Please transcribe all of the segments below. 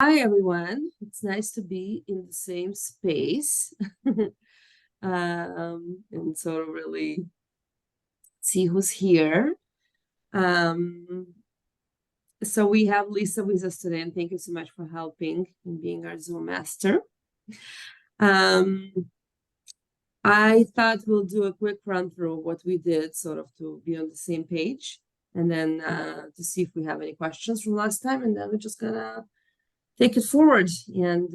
Hi, everyone. It's nice to be in the same space and sort of really see who's here. Um, so we have Lisa with us today, and thank you so much for helping and being our Zoom master. Um, I thought we'll do a quick run through what we did, sort of to be on the same page, and then to see if we have any questions from last time, and then we're just gonna take it forward and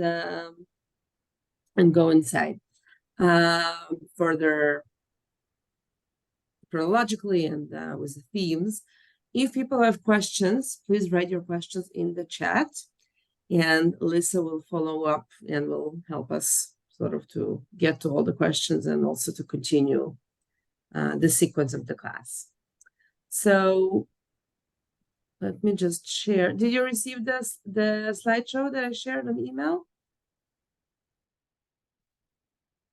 go inside further chronologically and with the themes. If people have questions, please write your questions in the chat, and Lisa will follow up and will help us sort of to get to all the questions and also to continue the sequence of the class. So let me just share. Did you receive the slideshow that I shared on email?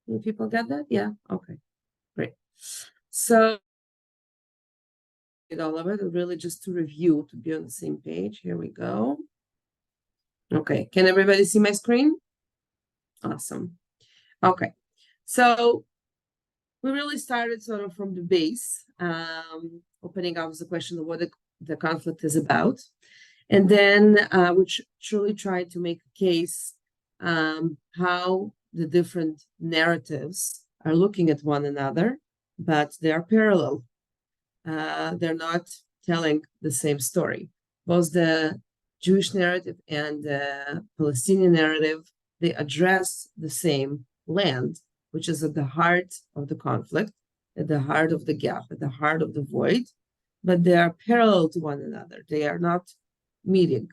Did people get that? Yeah, okay, great. So all of it, really just to review, to be on the same page. Here we go. Okay, can everybody see my screen? Awesome. Okay, so we really started sort of from the base, opening up the question of what the conflict is about. And then we truly tried to make a case how the different narratives are looking at one another, but they are parallel. They're not telling the same story. Both the Jewish narrative and the Palestinian narrative, they address the same land, which is at the heart of the conflict, at the heart of the gap, at the heart of the void, but they are parallel to one another. They are not meeting.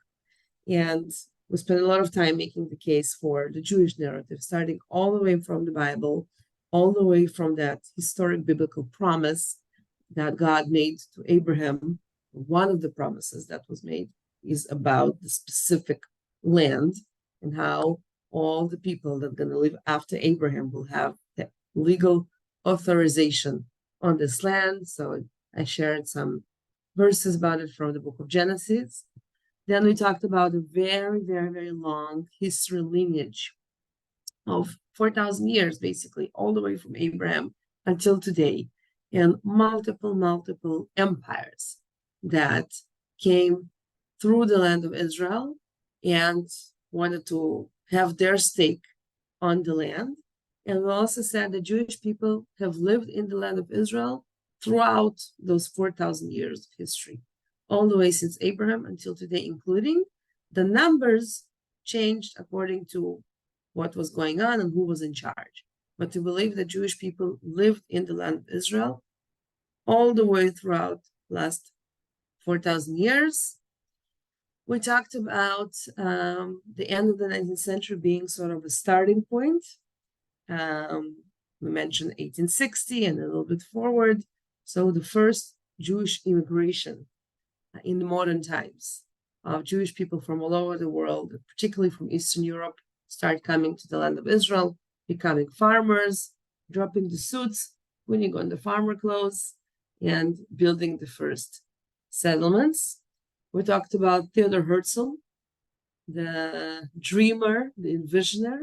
And we spent a lot of time making the case for the Jewish narrative, starting all the way from the Bible, all the way from that historic biblical promise that God made to Abraham. One of the promises that was made is about the specific land and how all the people that are going to live after Abraham will have the legal authorization on this land. So I shared some verses about it from the book of Genesis. Then we talked about a very, very, very long history lineage of 4,000 years, basically, all the way from Abraham until today, and multiple empires that came through the land of Israel and wanted to have their stake on the land. And we also said the Jewish people have lived in the land of Israel throughout those 4,000 years of history, all the way since Abraham until today, including the numbers changed according to what was going on and who was in charge. But to believe that Jewish people lived in the land of Israel all the way throughout the last 4,000 years. We talked about the end of the 19th century being sort of a starting point. We mentioned 1860 and a little bit forward. So the first Jewish immigration in the modern times of Jewish people from all over the world, particularly from Eastern Europe, start coming to the land of Israel, becoming farmers, dropping the suits, putting on the farmer clothes, and building the first settlements. We talked about Theodor Herzl, the dreamer, the envisioner,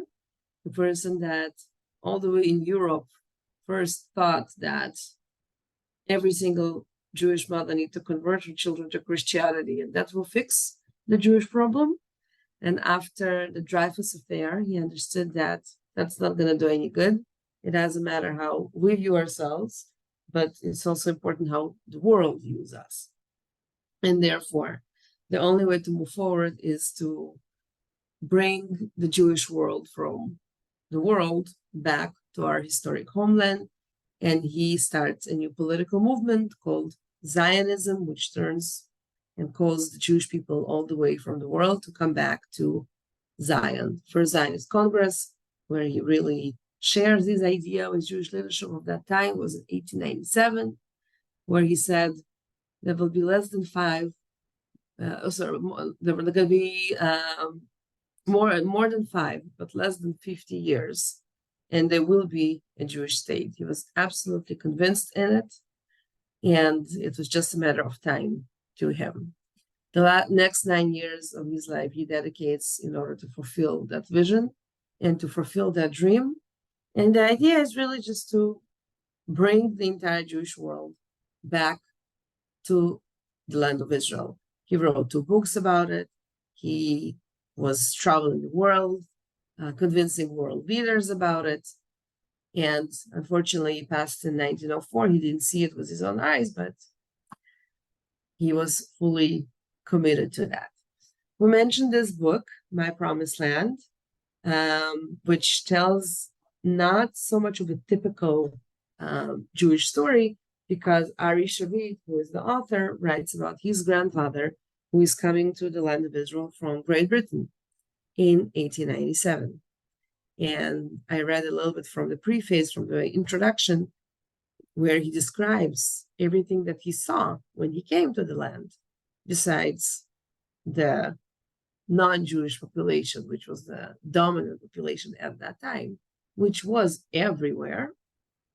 the person that all the way in Europe first thought that every single Jewish mother needs to convert her children to Christianity, and that will fix the Jewish problem. And after the Dreyfus affair, he understood that that's not going to do any good. It doesn't matter how we view ourselves, but it's also important how the world views us. And therefore, the only way to move forward is to bring the Jewish world from the world back to our historic homeland. And he starts a new political movement called Zionism, which turns and calls the Jewish people all the way from the world to come back to Zion. First Zionist Congress, where he really shares this idea with Jewish leadership of that time, was in 1897, where he said there will be less than there were going to be more than 5, but less than 50 years, and there will be a Jewish state. He was absolutely convinced in it, and it was just a matter of time to him. The next 9 years of his life he dedicates in order to fulfill that vision and to fulfill that dream. And the idea is really just to bring the entire Jewish world back to the land of Israel. He wrote 2 books about it. He was traveling the world, convincing world leaders about it. And unfortunately, he passed in 1904. He didn't see it with his own eyes, but he was fully committed to that. We mentioned this book, My Promised Land, which tells not so much of a typical Jewish story, because Ari Shavit, who is the author, writes about his grandfather, who is coming to the land of Israel from Great Britain in 1897. And I read a little bit from the preface, from the introduction, where he describes everything that he saw when he came to the land, besides the non-Jewish population, which was the dominant population at that time, which was everywhere,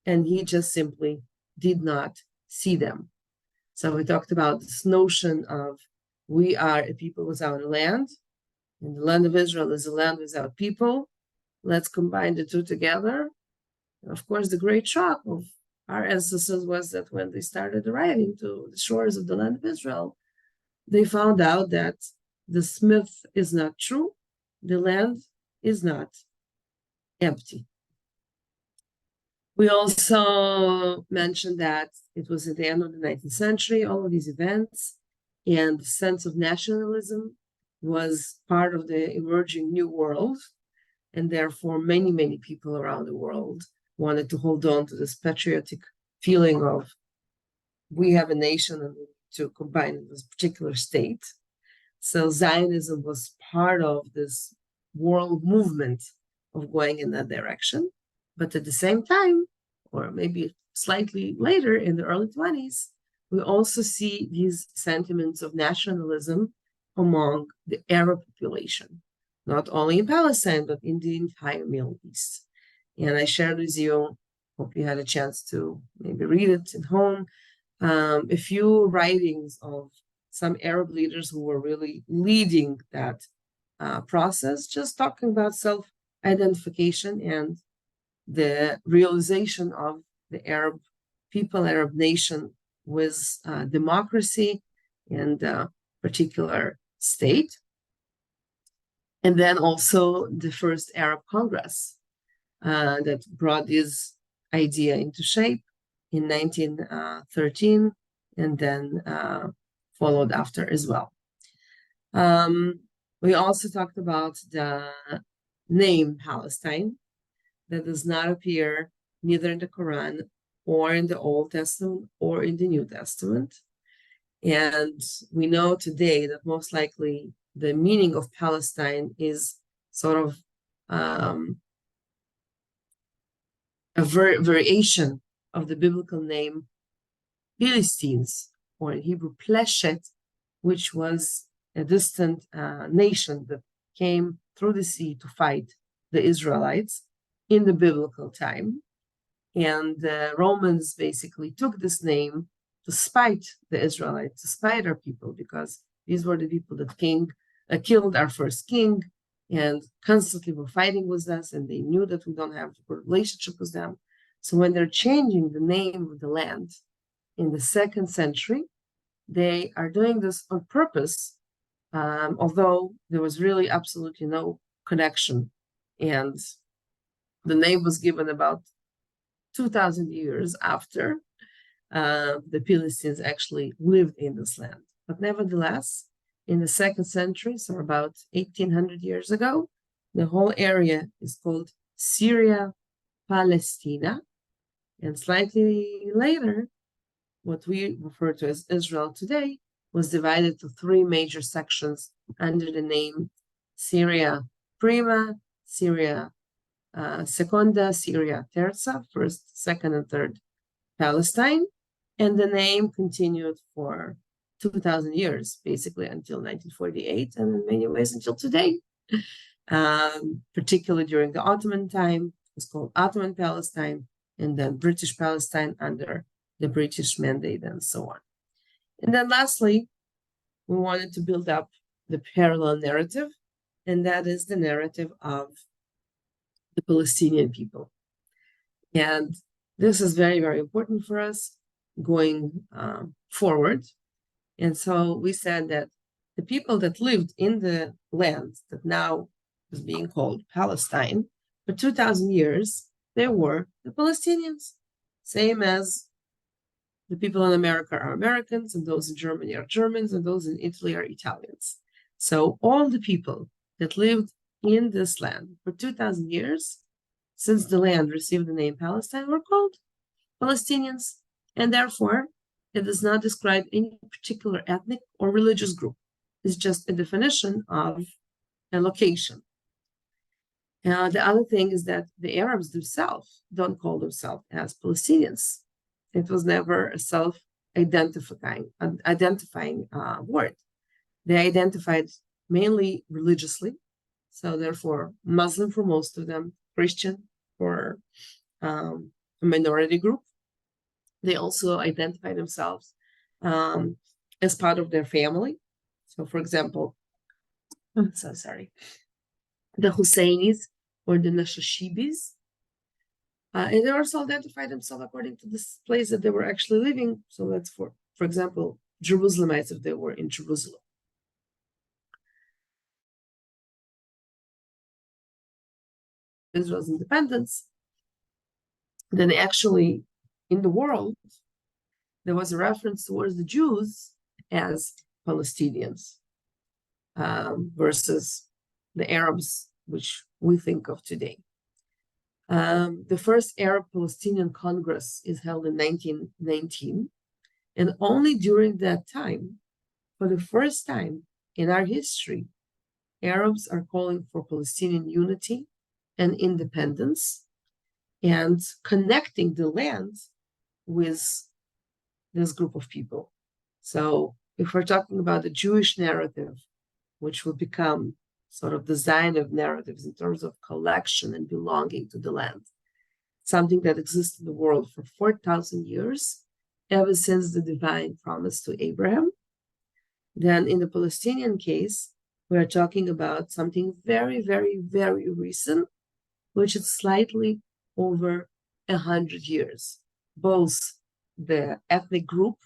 and he just simply did not see them. So we talked about this notion of we are a people without a land, and the land of Israel is a land without people. Let's combine the two together. And of course, the great shock of our ancestors was that when they started arriving to the shores of the land of Israel, they found out that this myth is not true. The land is not empty. We also mentioned that it was at the end of the 19th century, all of these events, and the sense of nationalism was part of the emerging new world. And therefore, many, many people around the world wanted to hold on to this patriotic feeling of we have a nation and we need to combine it with a particular state. So Zionism was part of this world movement of going in that direction. But at the same time, or maybe slightly later in the early 20s, we also see these sentiments of nationalism among the Arab population, not only in Palestine, but in the entire Middle East. And I shared with you, hope you had a chance to maybe read it at home, a few writings of some Arab leaders who were really leading that process, just talking about self-identification and the realization of the Arab people, Arab nation with democracy and particular state. And then also the first Arab Congress that brought this idea into shape in 1913 and then followed after as well. We also talked about the name Palestine that does not appear neither in the Quran or in the Old Testament or in the New Testament. And we know today that most likely the meaning of Palestine is sort of a variation of the biblical name Philistines, or in Hebrew Pleshet, which was a distant nation that came through the sea to fight the Israelites in the biblical time. And the Romans basically took this name to spite the Israelites, to spite our people, because these were the people that killed our first king and constantly were fighting with us, and they knew that we don't have a good relationship with them. So when they're changing the name of the land in the 2nd century, they are doing this on purpose, although there was really absolutely no connection. And the name was given about 2,000 years after the Philistines actually lived in this land. But nevertheless, in the 2nd century, so about 1,800 years ago, the whole area is called Syria-Palestina. And slightly later, what we refer to as Israel today was divided to 3 major sections under the name Syria Prima, Syria Seconda, Syria Terza, 1st, 2nd, and 3rd Palestine. And the name continued for 2,000 years, basically until 1948, and in many ways until today. Particularly during the Ottoman time, it was called Ottoman Palestine, and then British Palestine under the British Mandate, and so on. And then lastly, we wanted to build up the parallel narrative, and that is the narrative of the Palestinian people. And this is very, very important for us going forward. And so we said that the people that lived in the land that now is being called Palestine for 2,000 years, they were the Palestinians, same as the people in America are Americans, and those in Germany are Germans, and those in Italy are Italians. So all the people that lived in this land for 2,000 years, since the land received the name Palestine, were called Palestinians, and therefore it does not describe any particular ethnic or religious group. It's just a definition of a location. The other thing is that the Arabs themselves don't call themselves as Palestinians. It was never a self-identifying word. They identified mainly religiously, so therefore Muslim for most of them, Christian for a minority group. They also identify themselves as part of their family. So, for example, the Husseinis or the Nashashibis. And they also identify themselves according to this place that they were actually living. So that's for example, Jerusalemites if they were in Jerusalem. Israel's independence, then actually in the world, there was a reference towards the Jews as Palestinians versus the Arabs, which we think of today. The first Arab-Palestinian Congress is held in 1919, and only during that time, for the first time in our history, Arabs are calling for Palestinian unity and independence and connecting the land with this group of people. So if we're talking about the Jewish narrative, which will become sort of the Zionist narratives in terms of collection and belonging to the land, something that exists in the world for 4,000 years, ever since the divine promise to Abraham. Then in the Palestinian case, we're talking about something very, very, very recent, which is slightly over 100 years. Both the ethnic group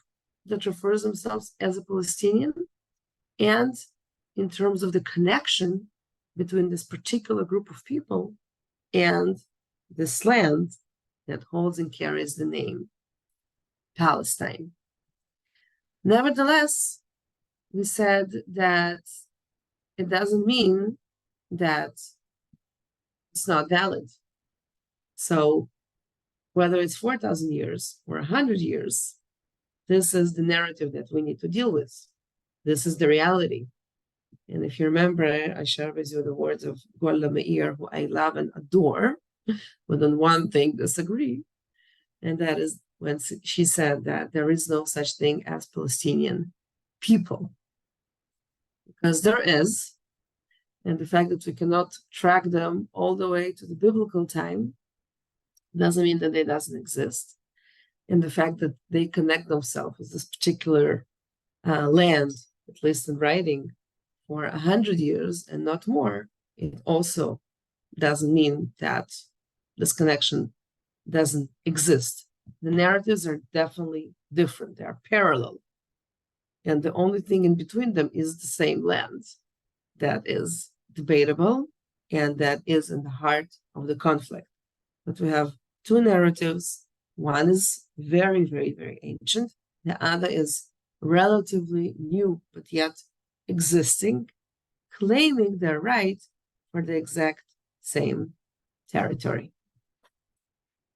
that refers themselves as a Palestinian, and in terms of the connection between this particular group of people and this land that holds and carries the name Palestine. Nevertheless, we said that it doesn't mean that it's not valid. So whether it's 4,000 years or 100 years, this is the narrative that we need to deal with. This is the reality. And if you remember, I shared with you the words of Golda Meir, who I love and adore, but on one thing disagree. And that is when she said that there is no such thing as Palestinian people. Because there is, and the fact that we cannot track them all the way to the biblical time doesn't mean that they doesn't exist. And the fact that they connect themselves with this particular land, at least in writing, for 100 years and not more, it also doesn't mean that this connection doesn't exist. The narratives are definitely different. They are parallel. And the only thing in between them is the same land. That is debatable, and that is in the heart of the conflict. But we have two narratives. One is very, very, very ancient. The other is relatively new, but yet existing, claiming their right for the exact same territory.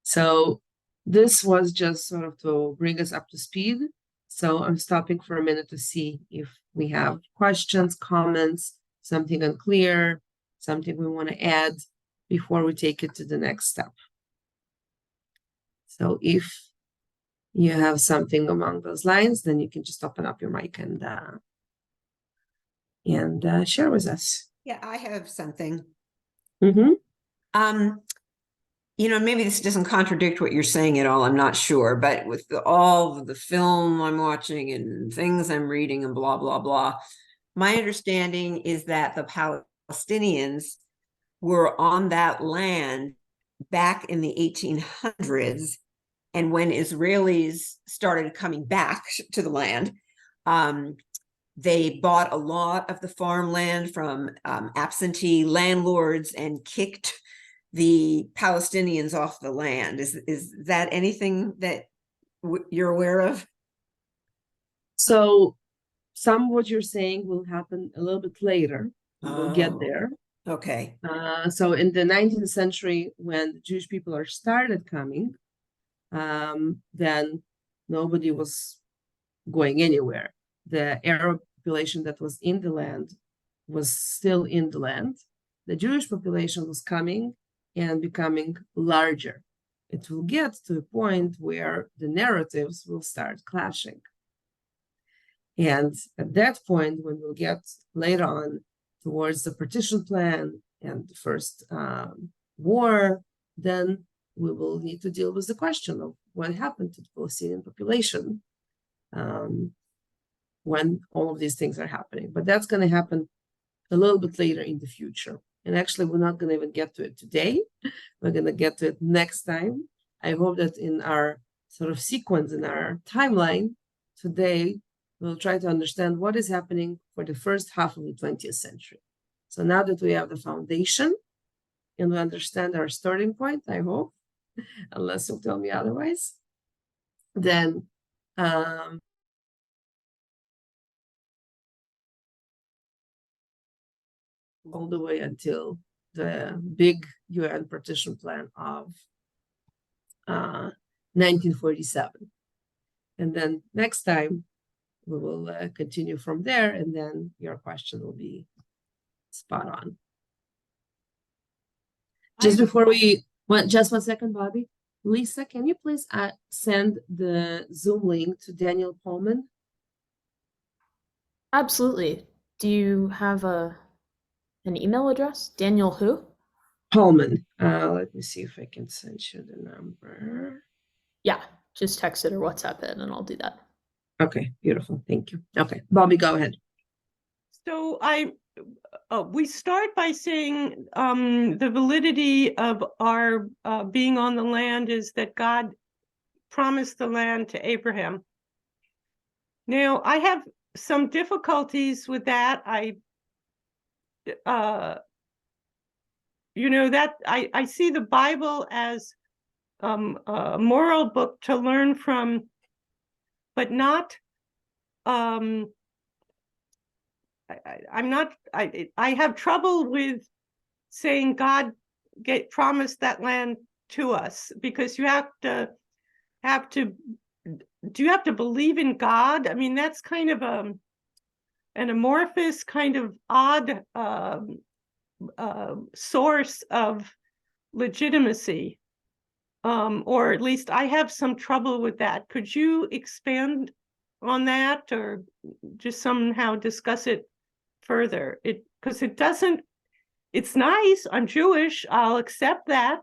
So this was just sort of to bring us up to speed. So I'm stopping for a minute to see if we have questions, comments, something unclear, something we want to add before we take it to the next step. So if you have something along those lines, then you can just open up your mic and share with us. Yeah, I have something. Mm-hmm. maybe this doesn't contradict what you're saying at all. I'm not sure, but with all of the film I'm watching and things I'm reading and blah, blah, blah, my understanding is that the Palestinians were on that land back in the 1800s. And when Israelis started coming back to the land, they bought a lot of the farmland from absentee landlords and kicked the Palestinians off the land. Is that anything that you're aware of? So some of what you're saying will happen a little bit later. We'll get there. Okay. So in the 19th century, when the Jewish people are started coming, then nobody was going anywhere. The Arab population that was in the land was still in the land. The Jewish population was coming and becoming larger. It will get to a point where the narratives will start clashing. And at that point, when we'll get later on towards the partition plan and the first war, then we will need to deal with the question of what happened to the Palestinian population when all of these things are happening. But that's going to happen a little bit later in the future. And actually, we're not going to even get to it today. We're going to get to it next time. I hope that in our sort of sequence, in our timeline, today, we'll try to understand what is happening for the first half of the 20th century. So now that we have the foundation and we understand our starting point, I hope, unless you'll tell me otherwise, then all the way until the big UN partition plan of 1947. And then next time, we will continue from there, and then your question will be spot on. Just before just 1 second, Bobby. Lisa, can you please send the Zoom link to Daniel Pullman? Absolutely. Do you have an email address? Daniel who? Pullman. Let me see if I can send you the number. Yeah, just text it or WhatsApp it, and I'll do that. Okay, beautiful. Thank you. Okay, Bobby, go ahead. So we start by saying the validity of our being on the land is that God promised the land to Abraham. Now, I have some difficulties with that. I see the Bible as a moral book to learn from, but not. I have trouble with saying God promised that land to us, because you have to do you have to believe in God? I mean, that's kind of an amorphous, kind of odd source of legitimacy, or at least I have some trouble with that. Could you expand on that, or just somehow discuss it further? Because it doesn't. It's nice. I'm Jewish. I'll accept that,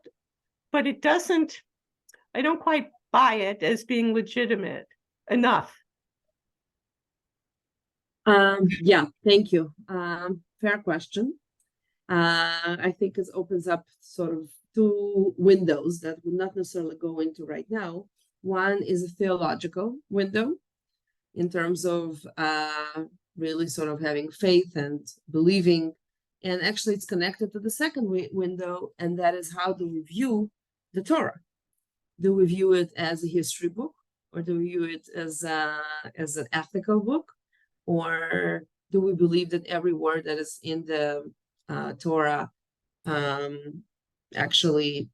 but it doesn't. I don't quite buy it as being legitimate enough. Yeah, thank you. Fair question. I think it opens up sort of two windows that we'll not necessarily go into right now. One is a theological window in terms of really sort of having faith and believing. And actually, it's connected to the second window, and that is how do we view the Torah? Do we view it as a history book, or do we view it as an ethical book? Or do we believe that every word that is in the Torah actually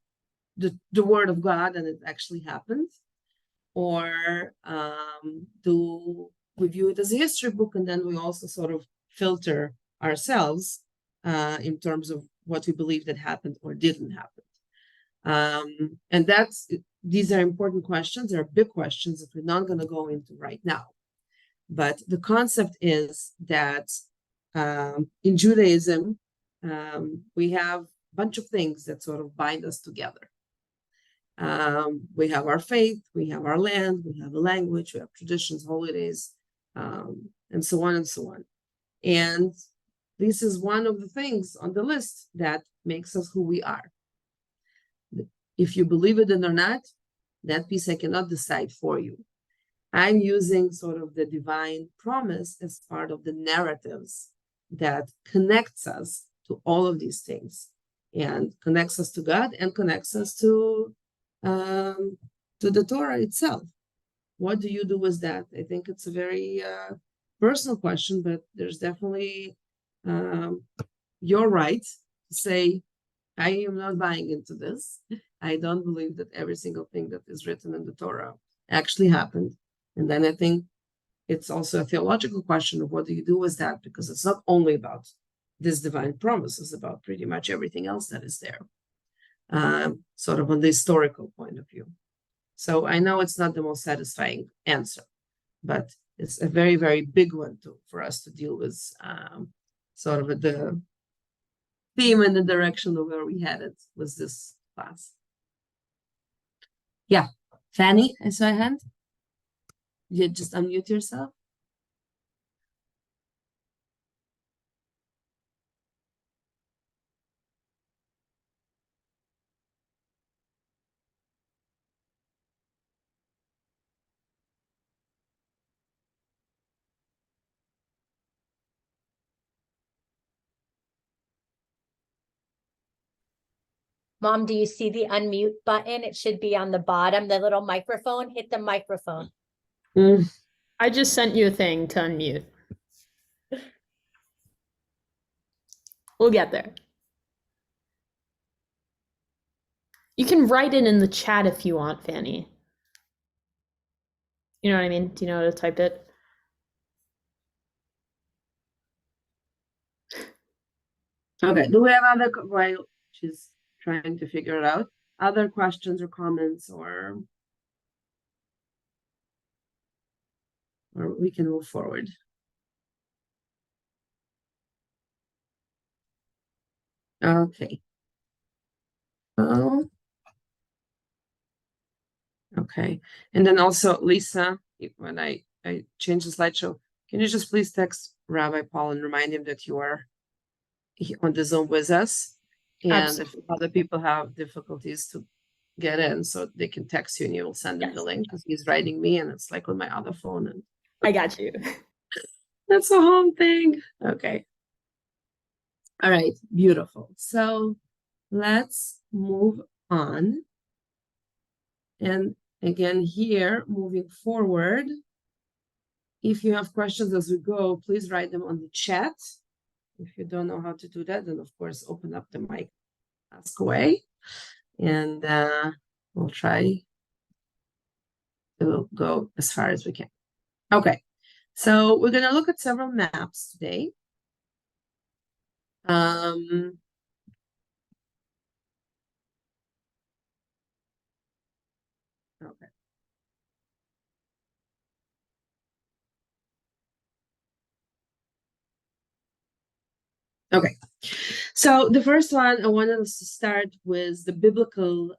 the word of God and it actually happened? Or do we view it as a history book, and then we also sort of filter ourselves in terms of what we believe that happened or didn't happen? And these are important questions. They're big questions that we're not going to go into right now. But the concept is that in Judaism, we have a bunch of things that sort of bind us together. We have our faith, we have our land, we have a language, we have traditions, holidays, and so on and so on. And this is one of the things on the list that makes us who we are. If you believe it or not, that piece I cannot decide for you. I'm using sort of the divine promise as part of the narratives that connects us to all of these things and connects us to God and connects us to the Torah itself. What do you do with that? I think it's a very personal question, but there's definitely your right to say, I am not buying into this. I don't believe that every single thing that is written in the Torah actually happened. And then I think it's also a theological question of what do you do with that? Because it's not only about this divine promise, it's about pretty much everything else that is there, sort of on the historical point of view. So I know it's not the most satisfying answer, but it's a very, very big one for us to deal with, sort of the theme and the direction of where we headed with this class. Yeah, Fanny, I saw a hand. You just unmute yourself. Mom, do you see the unmute button? It should be on the bottom, the little microphone. Hit the microphone. I just sent you a thing to unmute. We'll get there. You can write it in the chat if you want, Fanny. You know what I mean? Do you know how to type it? Okay, do we have other, while she's trying to figure it out, other questions or comments, or we can move forward? Okay. Oh. Okay, and then also Lisa, when I change the slideshow, can you just please text Rabbi Paul and remind him that you are on the Zoom with us? And Absolutely. if other people have difficulties to get in, so they can text you and you will send them Yes. the link, because he's writing me and it's like on my other phone, and I got you. that's a home thing. Okay. All right, beautiful. So let's move on. And again, here, moving forward, if you have questions as we go, please write them on the chat. If you don't know how to do that, then of course, open up the mic, ask away, and we'll try to go as far as we can. Okay, so we're gonna look at several maps today. Okay. Okay, so the first one, I wanted us to start with the biblical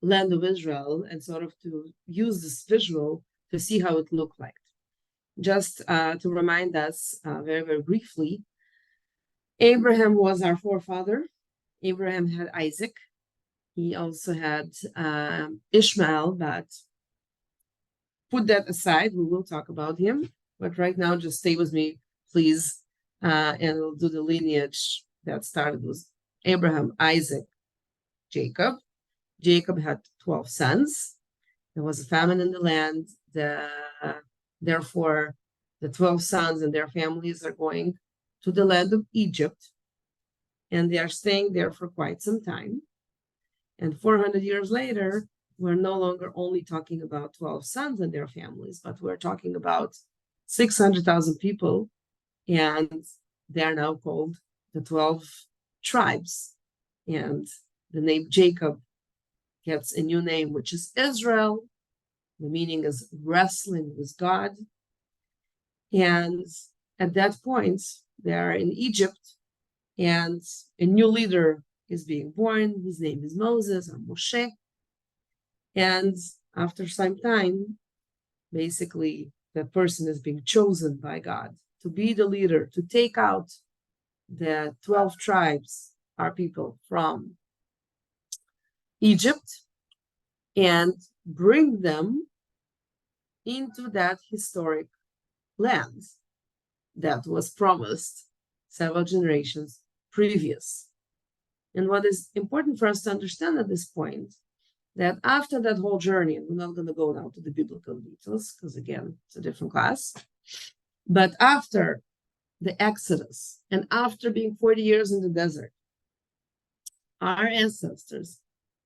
land of Israel and sort of to use this visual to see how it looked like. Just to remind us very, very briefly, Abraham was our forefather. Abraham had Isaac. He also had Ishmael, but put that aside, we will talk about him. But right now, just stay with me, please, and we'll do the lineage that started with Abraham, Isaac, Jacob. Jacob had 12 sons. There was a famine in the land. Therefore, the 12 sons and their families are going to the land of Egypt, and they are staying there for quite some time. And 400 years later, we're no longer only talking about 12 sons and their families, but we're talking about 600,000 people, and they are now called the 12 tribes. And the name Jacob gets a new name, which is Israel. The meaning is wrestling with God. And at that point, they are in Egypt, and a new leader is being born. His name is Moses or Moshe. And after some time, basically, the person is being chosen by God to be the leader, to take out the 12 tribes, our people, from Egypt and bring them into that historic land that was promised several generations previous. And what is important for us to understand at this point, that after that whole journey, and we're not going to go now to the biblical details, because again, it's a different class, but after the Exodus and after being 40 years in the desert, our ancestors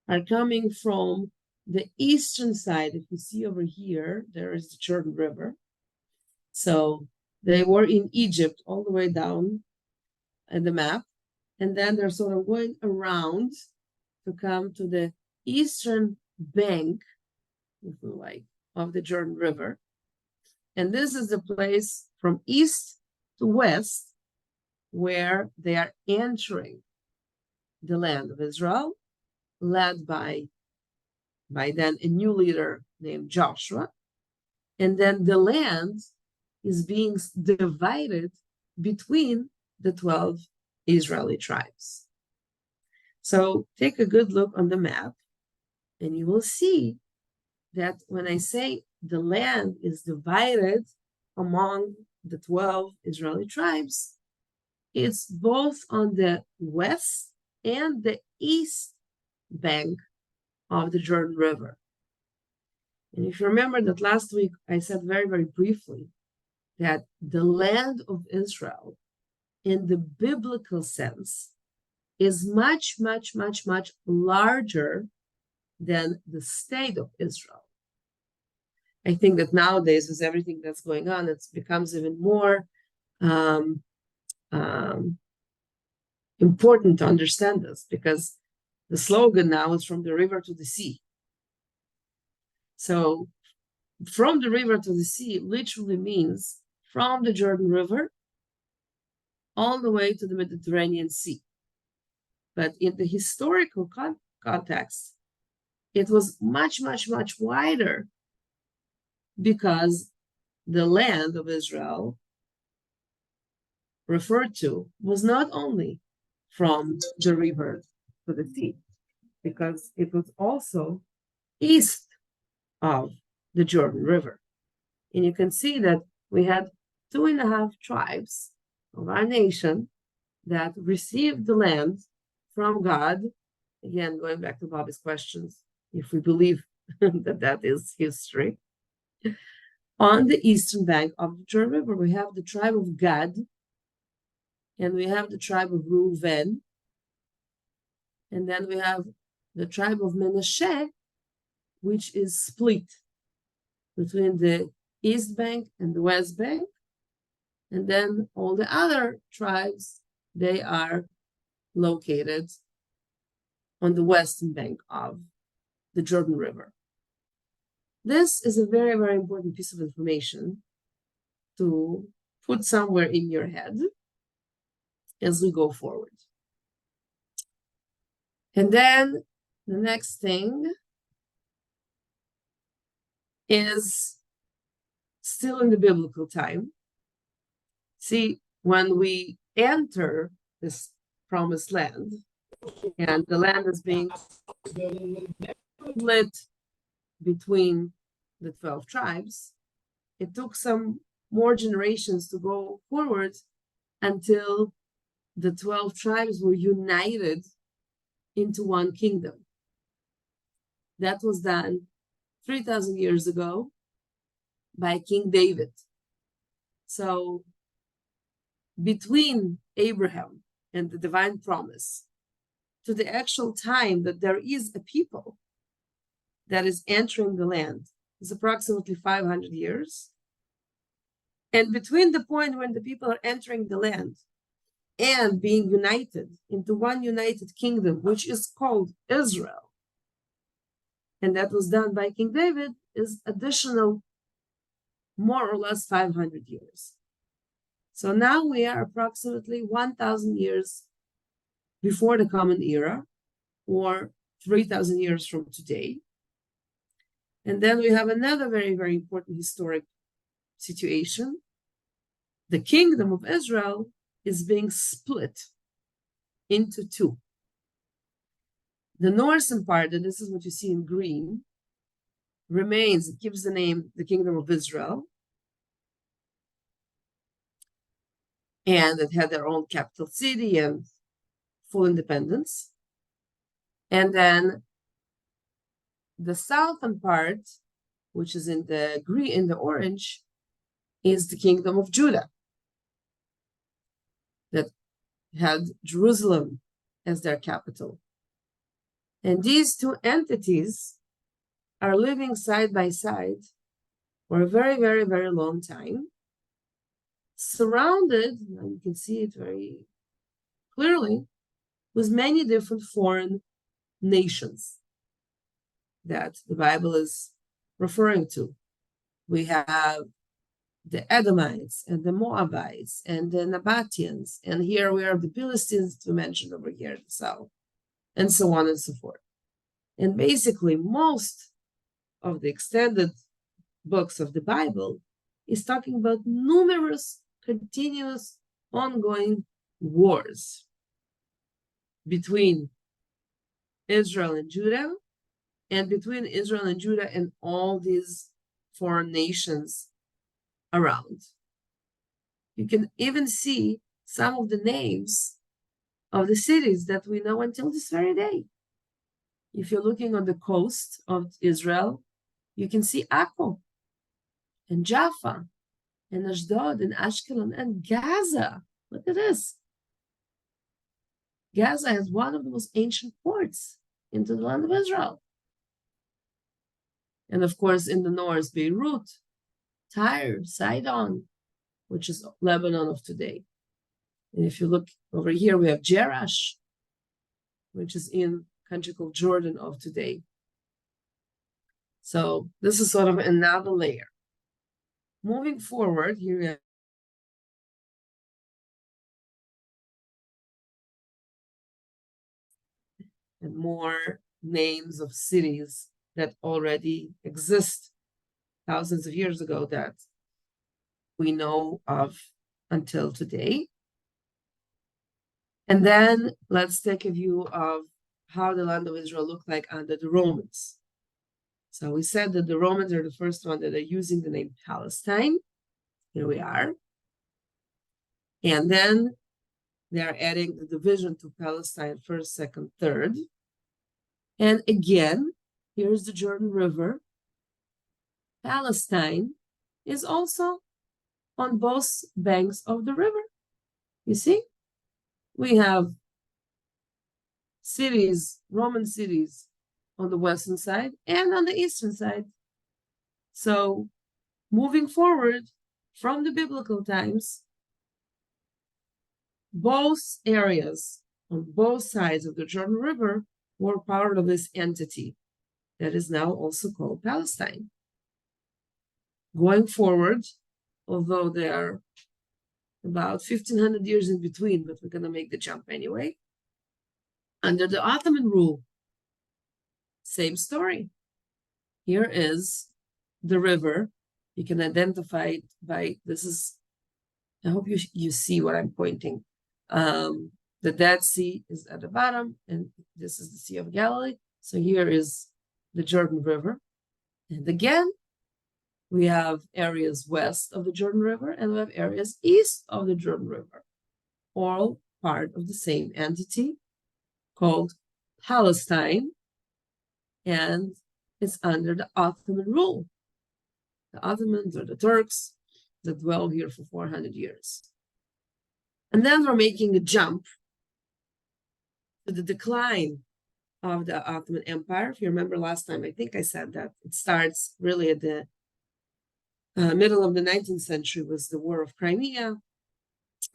are coming from the eastern side. If you see over here, there is the Jordan River. So they were in Egypt all the way down in the map. And then they're sort of going around to come to the eastern bank, if you like, of the Jordan River. And this is the place from east to west where they are entering the land of Israel, led by then a new leader named Joshua. And then the land is being divided between the 12 Israeli tribes. So take a good look on the map, and you will see that when I say the land is divided among the 12 Israeli tribes, it's both on the west and the east bank of the Jordan River. And if you remember that last week, I said very, very briefly that the land of Israel, in the biblical sense, is much, much, much, much larger than the state of Israel. I think that nowadays, with everything that's going on, it becomes even more important to understand this, because the slogan now is from the river to the sea. So from the river to the sea literally means from the Jordan River all the way to the Mediterranean Sea. But in the historical context, it was much, much, much wider, because the land of Israel referred to was not only from the river to the sea, because it was also east of the Jordan River. And you can see that we had 2.5 tribes of our nation that received the land from God. Again, going back to Bobby's questions, if we believe that that is history. On the eastern bank of the Jordan River, we have the tribe of Gad, and we have the tribe of Reuven, and then we have the tribe of Manasseh, which is split between the east bank and the west bank. And then all the other tribes, they are located on the western bank of the Jordan River. This is a very, very important piece of information to put somewhere in your head as we go forward. And then the next thing is still in the biblical time. See, when we enter this promised land, and the land is being split between the 12 tribes, it took some more generations to go forward until the 12 tribes were united into one kingdom. That was done 3,000 years ago by King David. So between Abraham and the divine promise to the actual time that there is a people that is entering the land is approximately 500 years. And between the point when the people are entering the land and being united into one united kingdom, which is called Israel, and that was done by King David, is additional more or less 500 years. So now we are approximately 1,000 years before the Common Era, or 3,000 years from today. And then we have another very, very important historic situation. The kingdom of Israel is being split into two. The northern part, and this is what you see in green, remains, it gives the name the kingdom of Israel. And it had their own capital city and full independence. And then the southern part, which is in the green, in the orange, is the kingdom of Judah, that had Jerusalem as their capital. And these two entities are living side by side for a very, very, very long time, surrounded, and you can see it very clearly, with many different foreign nations that the Bible is referring to. We have the Edomites and the Moabites and the Nabateans, and here we have the Philistines to mention over here in the south, and so on and so forth. And basically, most of the extended books of the Bible is talking about numerous, continuous, ongoing wars between Israel and Judah, and between Israel and Judah and all these foreign nations around. You can even see some of the names of the cities that we know until this very day. If you're looking on the coast of Israel, you can see Akko and Jaffa and Ashdod and Ashkelon and Gaza. Look at this. Gaza has one of the most ancient ports into the land of Israel. And of course, in the north, Beirut, Tyre, Sidon, which is Lebanon of today. And if you look over here, we have Jerash, which is in country called Jordan of today. So this is sort of another layer. Moving forward, here we have and more names of cities that already exist thousands of years ago that we know of until today. And then let's take a view of how the land of Israel looked like under the Romans. So we said that the Romans are the first one that are using the name Palestine. Here we are. And then they are adding the division to Palestine, first, second, third. And again, here's the Jordan River. Palestine is also on both banks of the river. You see? We have cities, Roman cities, on the western side and on the eastern side. So moving forward from the biblical times, both areas on both sides of the Jordan River were part of this entity that is now also called Palestine. Going forward, although there are about 1,500 years in between, but we're going to make the jump anyway. Under the Ottoman rule, same story. Here is the river. You can identify it by, this is, I hope you see what I'm pointing. The Dead Sea is at the bottom, and this is the Sea of Galilee. So here is the Jordan River. And again, we have areas west of the Jordan River, and we have areas east of the Jordan River, all part of the same entity called Palestine, and it's under the Ottoman rule. The Ottomans are the Turks that dwell here for 400 years. And then we're making a jump to the decline of the Ottoman Empire. If you remember last time, I think I said that it starts really at the middle of the 19th century was the War of Crimea.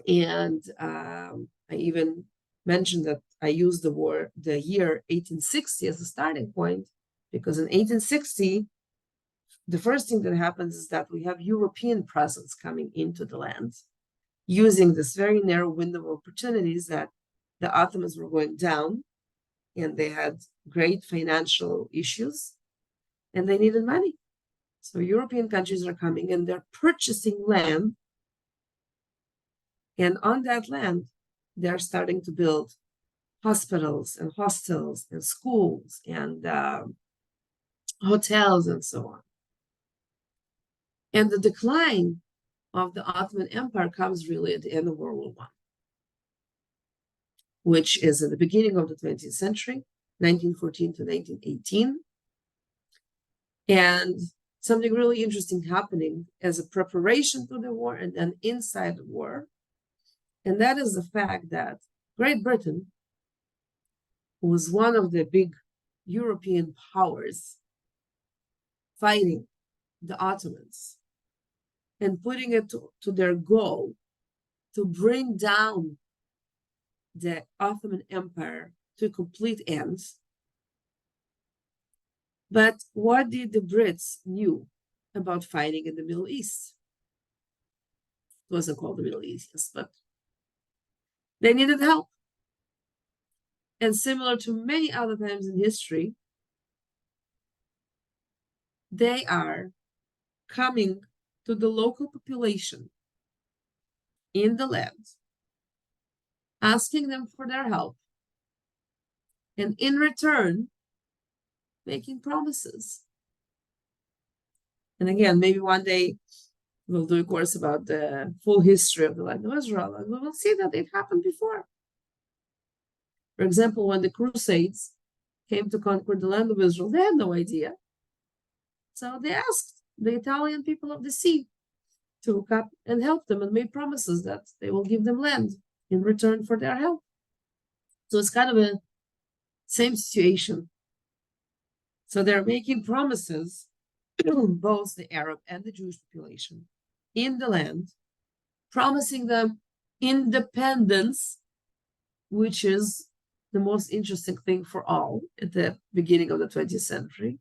And I even mentioned that I used the year 1860 as a starting point, because in 1860, the first thing that happens is that we have European presence coming into the land, using this very narrow window of opportunities that the Ottomans were going down and they had great financial issues and they needed money. So European countries are coming and they're purchasing land. And on that land, they're starting to build hospitals and hostels and schools and hotels and so on. And the decline of the Ottoman Empire comes really at the end of World War I, which is at the beginning of the 20th century, 1914 to 1918. And something really interesting happening as a preparation to the war and then inside the war. And that is the fact that Great Britain was one of the big European powers fighting the Ottomans and putting it to their goal to bring down the Ottoman Empire to a complete end. But what did the Brits knew about fighting in the Middle East? It wasn't called the Middle East, yes, but they needed help. And similar to many other times in history, they are coming to the local population in the land, asking them for their help, and in return, making promises. And again, maybe one day we'll do a course about the full history of the land of Israel, and we will see that it happened before. For example, when the Crusades came to conquer the land of Israel, they had no idea. So they asked the Italian people of the sea to come and help them and made promises that they will give them land in return for their help. So it's kind of a same situation. So they're making promises, both the Arab and the Jewish population in the land, promising them independence, which is the most interesting thing for all at the beginning of the 20th century,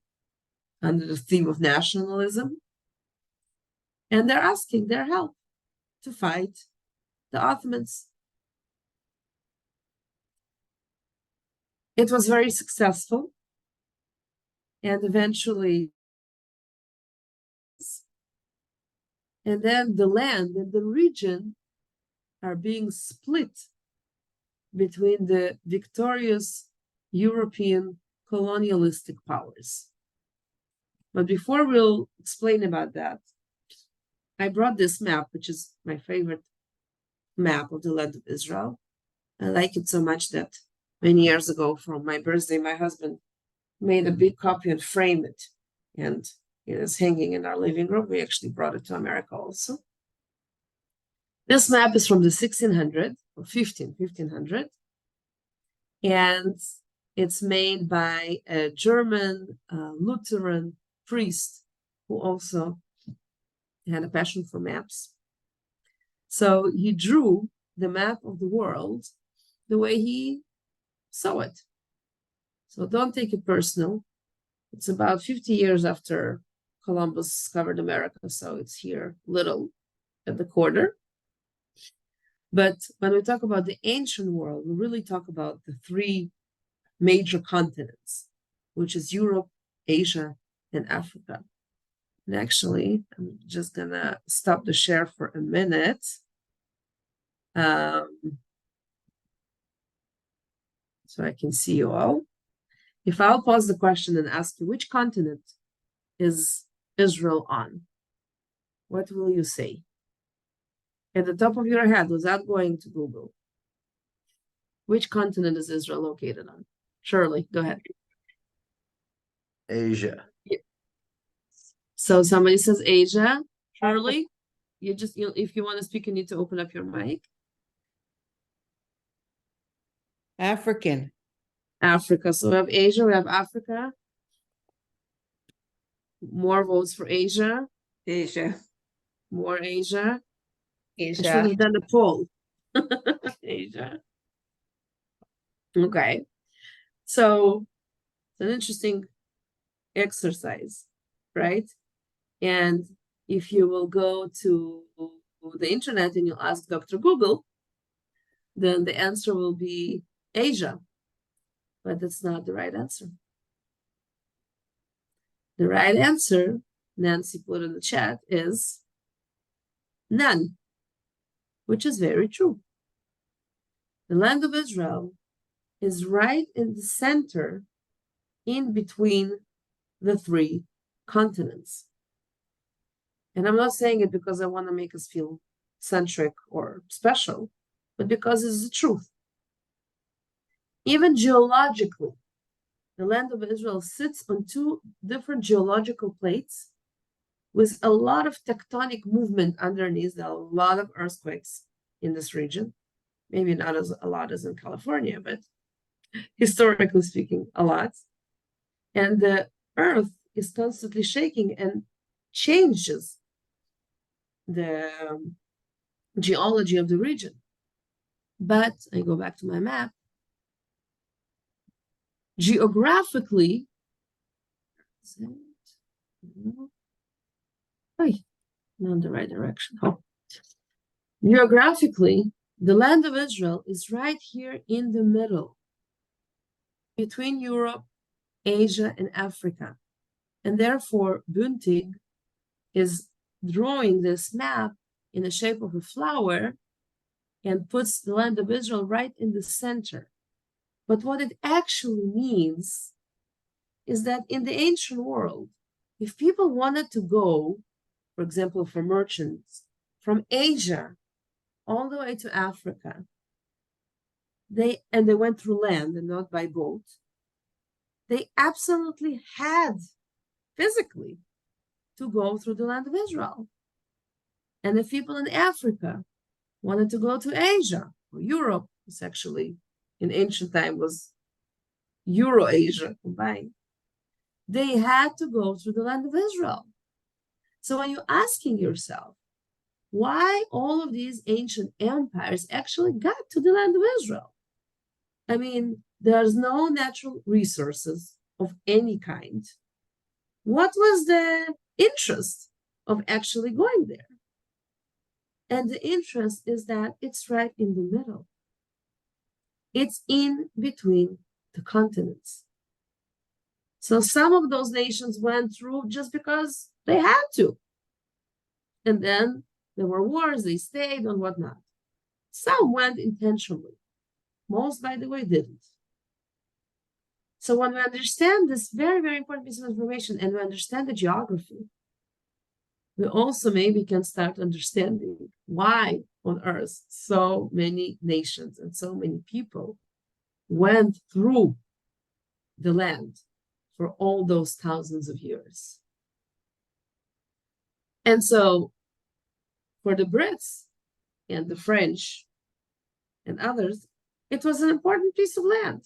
under the theme of nationalism. And they're asking their help to fight the Ottomans. It was very successful. And eventually, and then the land and the region are being split between the victorious European colonialistic powers. But before we'll explain about that, I brought this map, which is my favorite map of the land of Israel. I like it so much that many years ago, for my birthday, my husband made a big copy and framed it. And it is hanging in our living room. We actually brought it to America also. This map is from the 1600 or 1500. And it's made by a German Lutheran priest who also had a passion for maps. So he drew the map of the world the way he saw it. So don't take it personal. It's about 50 years after Columbus discovered America, so it's here little at the corner. But when we talk about the ancient world, we really talk about the three major continents, which is Europe, Asia, and Africa. And actually, I'm just gonna stop the share for a minute. So I can see you all. If I'll pause the question and ask you, which continent is Israel on? What will you say? At the top of your head, without going to Google, which continent is Israel located on? Shirley, go ahead. Asia. So somebody says Asia. Shirley, if you want to speak, you need to open up your mic. African. Africa. So we have Asia, we have Africa. More votes for Asia. Asia. More Asia. I should Asia. have done a poll. Asia. Okay. So it's an interesting exercise, right? And if you will go to the internet and you'll ask Dr. Google, then the answer will be Asia. But that's not the right answer. The right answer, Nancy put in the chat, is none, which is very true. The land of Israel is right in the center, in between the three continents. And I'm not saying it because I want to make us feel centric or special, but because it's the truth. Even geologically, the land of Israel sits on two different geological plates with a lot of tectonic movement underneath. There are a lot of earthquakes in this region. Maybe not as a lot as in California, but historically speaking, a lot. And the earth is constantly shaking and changes the geology of the region. But I go back to my map. Geographically, not the right direction. Oh. Geographically, the land of Israel is right here in the middle between Europe, Asia, and Africa. And therefore, Buntig is drawing this map in the shape of a flower and puts the land of Israel right in the center. But what it actually means is that in the ancient world, if people wanted to go, for example, for merchants from Asia all the way to Africa, they went through land and not by boat, they absolutely had physically to go through the land of Israel. And if people in Africa wanted to go to Asia or Europe, it's actually in ancient time was Euro-Asia combined, they had to go through the land of Israel. So when you're asking yourself, why all of these ancient empires actually got to the land of Israel? I mean, there's no natural resources of any kind. What was the interest of actually going there? And the interest is that it's right in the middle. It's in between the continents. So some of those nations went through just because they had to. And then there were wars, they stayed and whatnot. Some went intentionally. Most, by the way, didn't. So when we understand this very, very important piece of information and we understand the geography, we also maybe can start understanding why on earth so many nations and so many people went through the land for all those thousands of years. And so for the Brits and the French and others, it was an important piece of land.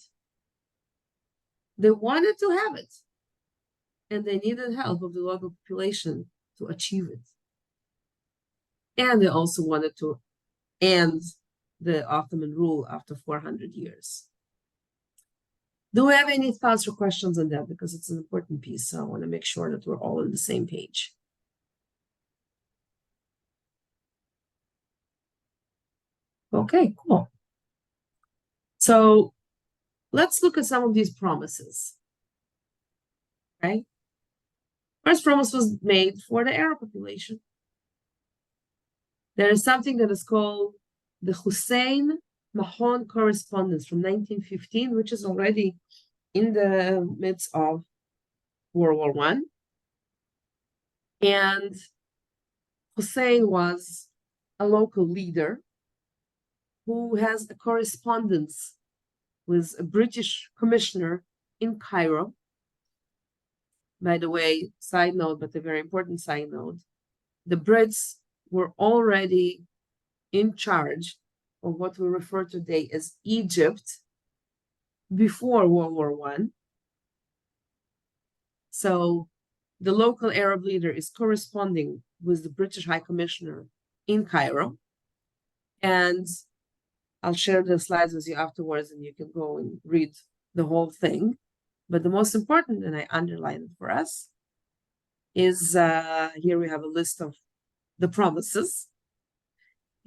They wanted to have it, and they needed help of the local population to achieve it. And they also wanted to end the Ottoman rule after 400 years. Do we have any thoughts or questions on that? Because it's an important piece, so I want to make sure that we're all on the same page. Okay, cool. So let's look at some of these promises. Okay. First promise was made for the Arab population. There is something that is called the Hussein Mahon Correspondence from 1915, which is already in the midst of World War I. And Hussein was a local leader who has a correspondence with a British commissioner in Cairo. By the way, side note, but a very important side note, the Brits were already in charge of what we refer today as Egypt before World War I. So the local Arab leader is corresponding with the British High Commissioner in Cairo. And I'll share the slides with you afterwards and you can go and read the whole thing. But the most important, and I underline it for us, is here we have a list of the promises.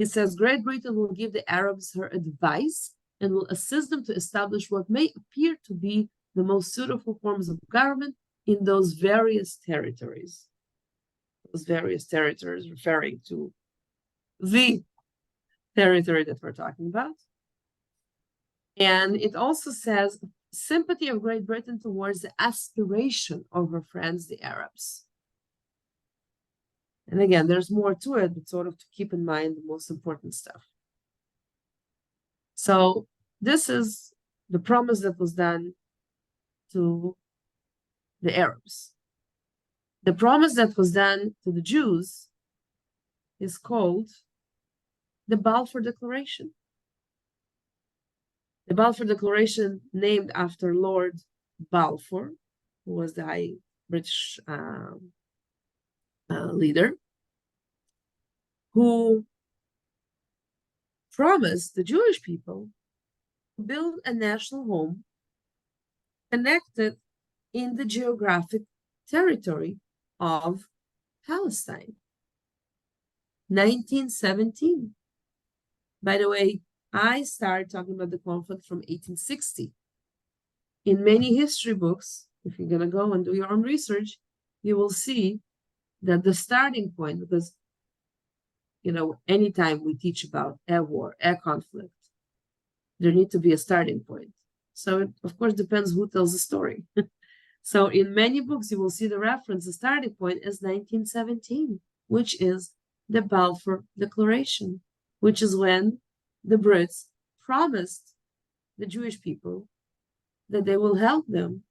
He says Great Britain will give the Arabs her advice and will assist them to establish what may appear to be the most suitable forms of government in those various territories. Those various territories referring to the territory that we're talking about. And it also says sympathy of Great Britain towards the aspiration of her friends, the Arabs. And again, there's more to it, but sort of to keep in mind the most important stuff. So this is the promise that was done to the Arabs. The promise that was done to the Jews is called the Balfour Declaration. The Balfour Declaration, named after Lord Balfour, who was the high British leader, who promised the Jewish people to build a national home connected in the geographic territory of Palestine. 1917. By the way, I started talking about the conflict from 1860. In many history books, if you're going to go and do your own research, you will see that the starting point, because, you know, anytime we teach about a war, a conflict, there needs to be a starting point. So it, of course, depends who tells the story. So in many books, you will see the reference, the starting point is 1917, which is the Balfour Declaration, which is when the Brits promised the Jewish people that they will help them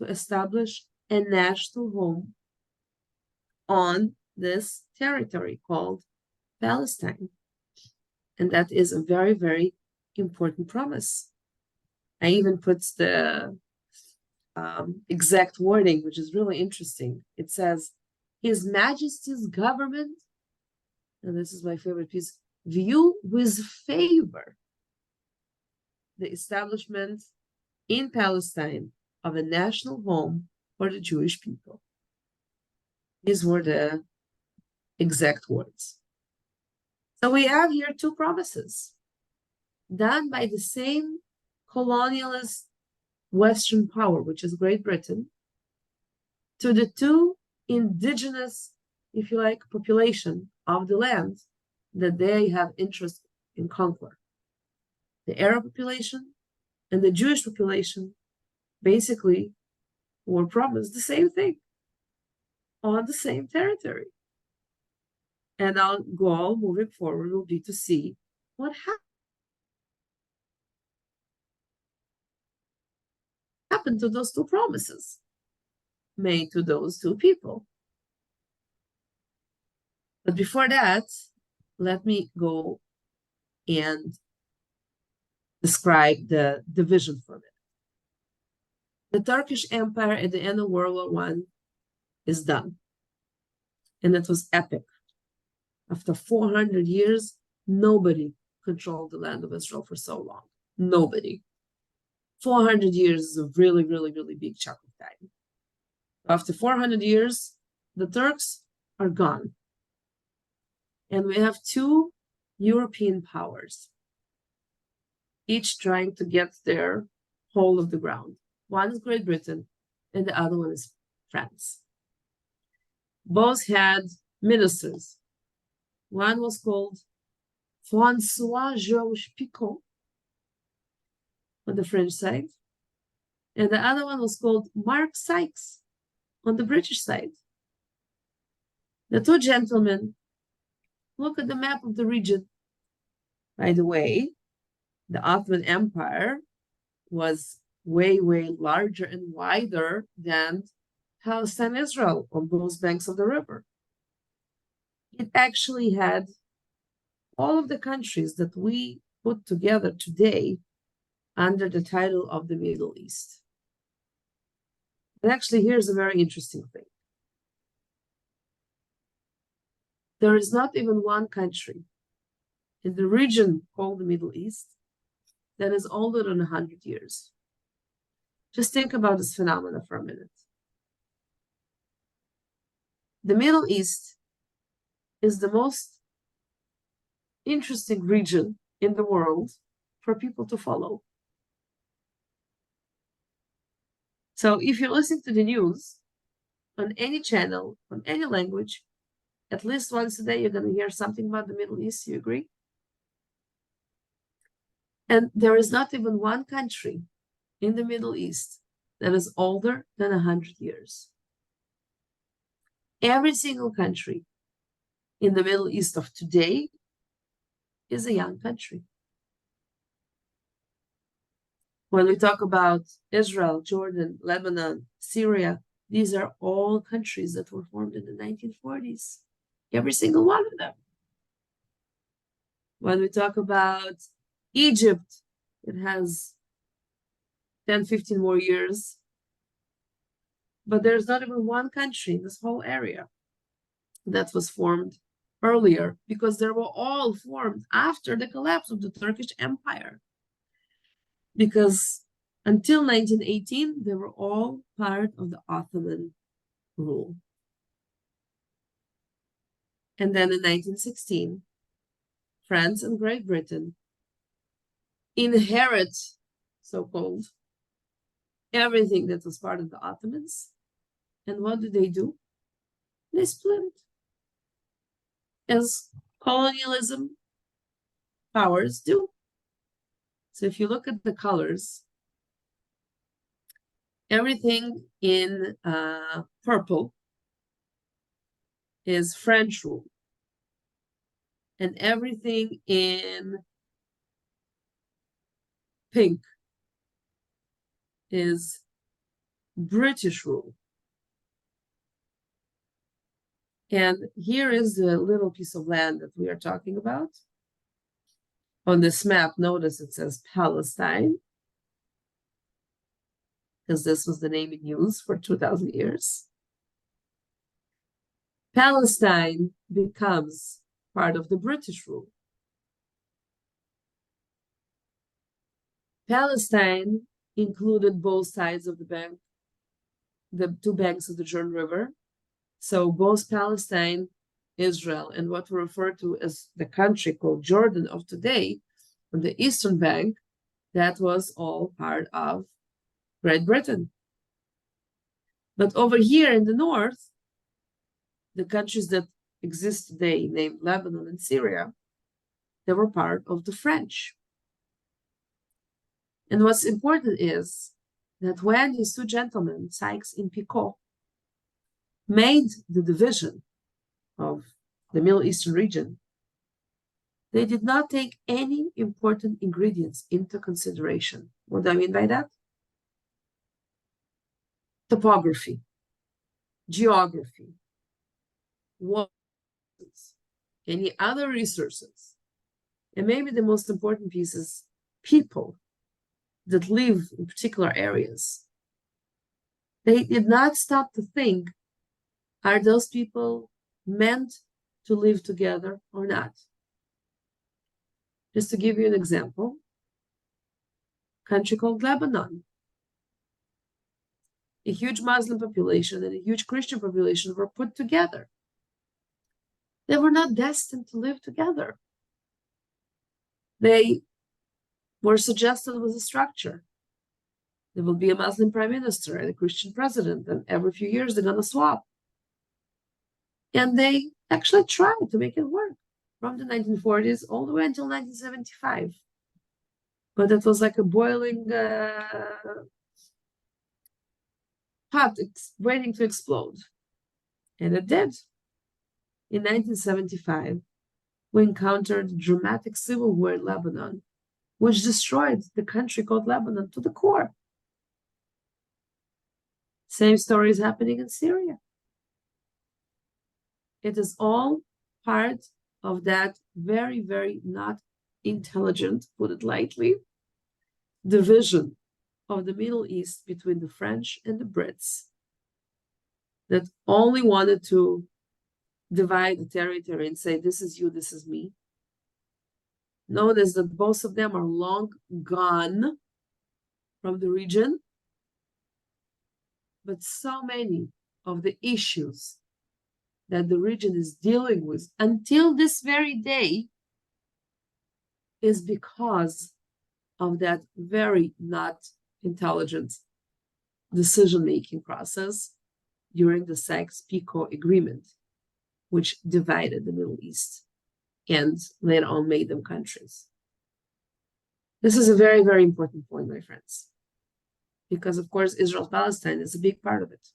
to establish a national home on this territory called Palestine. And that is a very, very important promise. I even put the exact wording, which is really interesting. It says, His Majesty's government, and this is my favorite piece, view with favor the establishment in Palestine of a national home for the Jewish people. These were the exact words. So we have here two promises done by the same colonialist Western power, which is Great Britain, to the two indigenous, if you like, population of the land that they have interest in conquer. The Arab population and the Jewish population basically were promised the same thing on the same territory. And our goal moving forward will be to see what happened to those two promises made to those two people. But before that, let me go and describe the division for a minute. The Turkish Empire at the end of World War I is done. And it was epic. After 400 years, nobody controlled the land of Israel for so long. Nobody. 400 years is a really, really, really big chunk of time. After 400 years, the Turks are gone. And we have two European powers, each trying to get their hold of the ground. One is Great Britain, and the other one is France. Both had ministers. One was called François-Georges Picot on the French side, and the other one was called Mark Sykes on the British side. The two gentlemen, look at the map of the region. By the way, the Ottoman Empire was way, way larger and wider than Palestine, Israel on both banks of the river. It actually had all of the countries that we put together today under the title of the Middle East. And actually, here's a very interesting thing. There is not even one country in the region called the Middle East that is older than 100 years. Just think about this phenomena for a minute. The Middle East is the most interesting region in the world for people to follow. So if you're listening to the news on any channel, on any language, at least once a day, you're going to hear something about the Middle East. You agree? And there is not even one country in the Middle East that is older than 100 years. Every single country in the Middle East of today is a young country. When we talk about Israel, Jordan, Lebanon, Syria, these are all countries that were formed in the 1940s. Every single one of them. When we talk about Egypt, it has 10, 15 more years. But there's not even one country in this whole area that was formed earlier, because they were all formed after the collapse of the Turkish Empire. Because until 1918, they were all part of the Ottoman rule. And then in 1916, France and Great Britain inherit, so-called, everything that was part of the Ottomans. And what do? They split it. As colonialism powers do. So if you look at the colors, everything in purple is French rule. And everything in pink is British rule. And here is the little piece of land that we are talking about. On this map, notice it says Palestine, because this was the name in use for 2,000 years. Palestine becomes part of the British rule. Palestine included both sides of the bank, the two banks of the Jordan River. So both Palestine, Israel, and what we refer to as the country called Jordan of today, on the eastern bank, that was all part of Great Britain. But over here in the north, the countries that exist today, named Lebanon and Syria, they were part of the French. And what's important is that when these two gentlemen, Sykes and Picot, made the division of the Middle Eastern region, they did not take any important ingredients into consideration. What do I mean by that? Topography, geography, waters, any other resources, and maybe the most important piece is people that live in particular areas. They did not stop to think, are those people meant to live together or not? Just to give you an example, a country called Lebanon. A huge Muslim population and a huge Christian population were put together. They were not destined to live together. They were suggested with a structure. There will be a Muslim prime minister and a Christian president, and every few years they're going to swap. And they actually tried to make it work from the 1940s all the way until 1975. But it was like a boiling pot waiting to explode. And it did. In 1975, we encountered a dramatic civil war in Lebanon, which destroyed the country called Lebanon to the core. Same story is happening in Syria. It is all part of that very, very not intelligent, put it lightly, division of the Middle East between the French and the Brits that only wanted to divide the territory and say, this is you, this is me. Notice that both of them are long gone from the region, but so many of the issues that the region is dealing with until this very day is because of that very not intelligent decision-making process during the Sykes-Picot Agreement, which divided the Middle East and later on made them countries. This is a very, very important point, my friends, because of course, Israel-Palestine is a big part of it.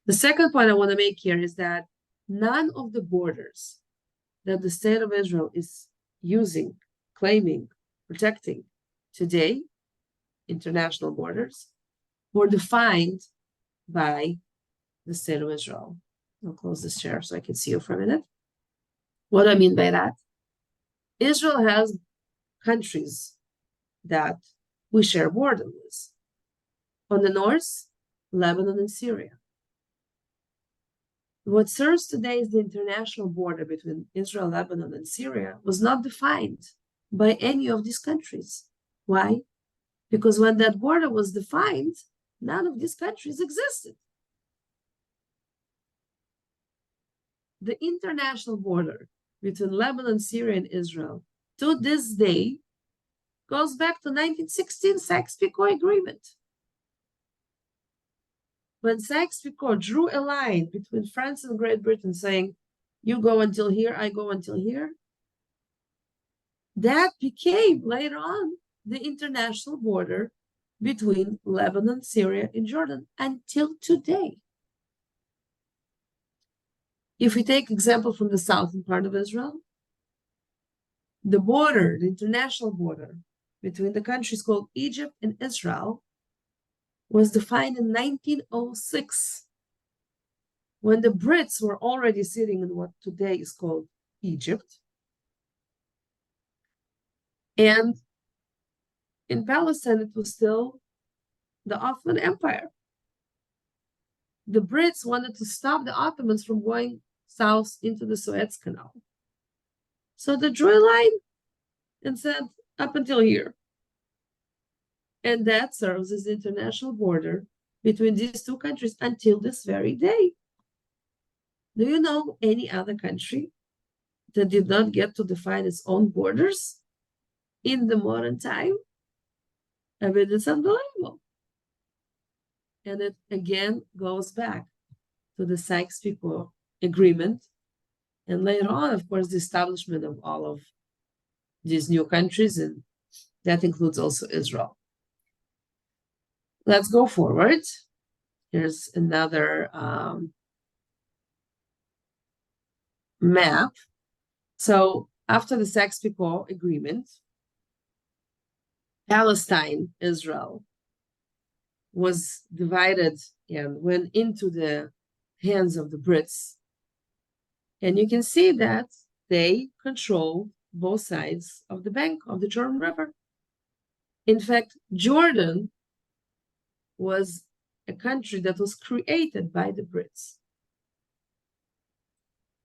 The second point I want to make here is that none of the borders that the state of Israel is using, claiming, protecting today, international borders, were defined by the state of Israel. I'll close this share so I can see you for a minute. What do I mean by that? Israel has countries that we share border with. On the north, Lebanon and Syria. What serves today as the international border between Israel, Lebanon, and Syria was not defined by any of these countries. Why? Because when that border was defined, none of these countries existed. The international border between Lebanon, Syria, and Israel to this day goes back to 1916 Sykes-Picot Agreement. When Sykes-Picot drew a line between France and Great Britain saying, you go until here, I go until here, that became later on the international border between Lebanon, Syria, and Jordan until today. If we take example from the southern part of Israel, the border, the international border between the countries called Egypt and Israel was defined in 1906, when the Brits were already sitting in what today is called Egypt. And in Palestine, it was still the Ottoman Empire. The Brits wanted to stop the Ottomans from going south into the Suez Canal. So they drew a line and said, up until here. And that serves as the international border between these two countries until this very day. Do you know any other country that did not get to define its own borders in the modern time? I mean, it's unbelievable. And it again goes back to the Sykes-Picot Agreement. And later on, of course, the establishment of all of these new countries, and that includes also Israel. Let's go forward. Here's another map. So after the Sykes-Picot Agreement, Palestine, Israel, was divided and went into the hands of the Brits. And you can see that they control both sides of the bank of the Jordan River. In fact, Jordan was a country that was created by the Brits.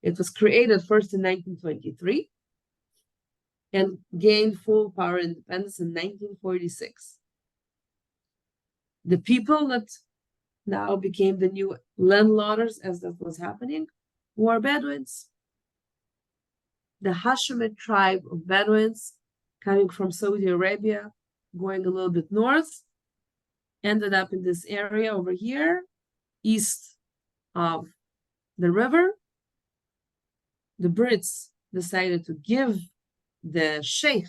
It was created first in 1923 and gained full power independence in 1946. The people that now became the new landlockers as that was happening were Bedouins. The Hashemite tribe of Bedouins coming from Saudi Arabia, going a little bit north, ended up in this area over here, east of the river. The Brits decided to give the sheikh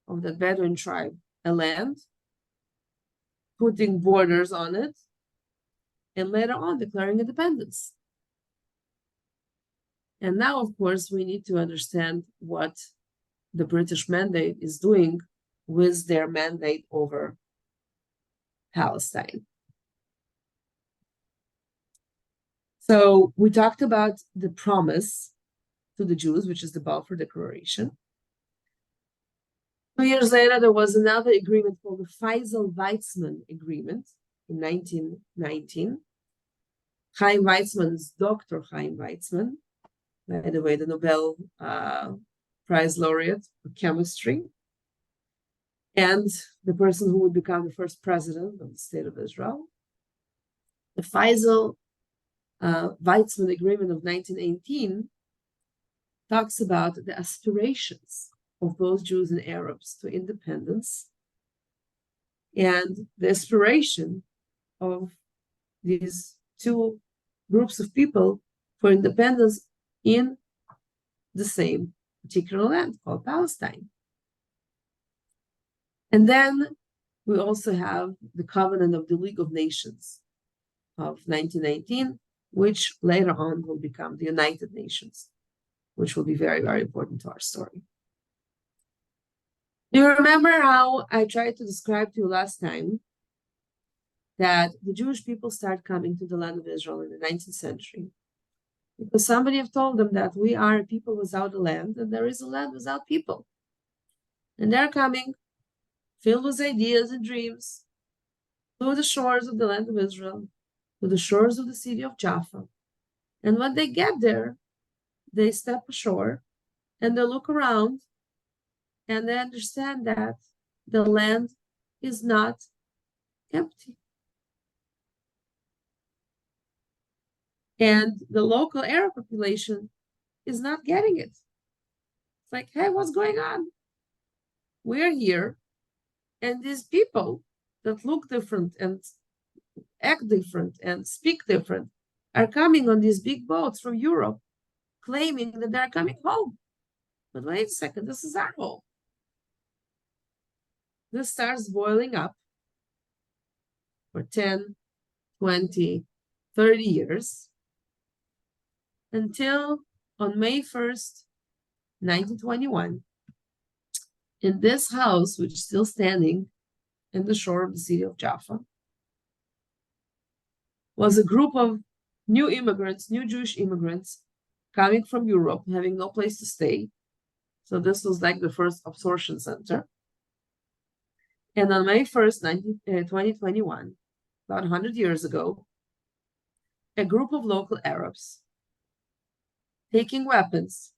of the Bedouin tribe a land, putting borders on it, and later on declaring independence. And now, of course, we need to understand what the British mandate is doing with their mandate over Palestine. So we talked about the promise to the Jews, which is the Balfour Declaration. 2 years later, there was another agreement called the Faisal-Weizmann Agreement in 1919. Chaim Weizmann is Dr. Chaim Weizmann, by the way, the Nobel Prize laureate for chemistry, and the person who would become the first president of the state of Israel. The Faisal-Weizmann Agreement of 1918 talks about the aspirations of both Jews and Arabs to independence, and the aspiration of these two groups of people for independence in the same particular land called Palestine. And then we also have the Covenant of the League of Nations of 1919, which later on will become the United Nations, which will be very, very important to our story. Do you remember how I tried to describe to you last time that the Jewish people started coming to the land of Israel in the 19th century? Because somebody have told them that we are a people without a land, and there is a land without people. And they're coming, filled with ideas and dreams, to the shores of the land of Israel, to the shores of the city of Jaffa. And when they get there, they step ashore and they look around and they understand that the land is not empty. And the local Arab population is not getting it. It's like, hey, what's going on? We're here, and these people that look different and act different and speak different are coming on these big boats from Europe, claiming that they're coming home. But wait a second, this is our home. This starts boiling up for 10, 20, 30 years until on May 1st, 1921, in this house, which is still standing in the shore of the city of Jaffa, was a group of new immigrants, new Jewish immigrants coming from Europe, having no place to stay. So this was like the first absorption center. And on May 1st, 2021, about 100 years ago, a group of local Arabs taking weapons,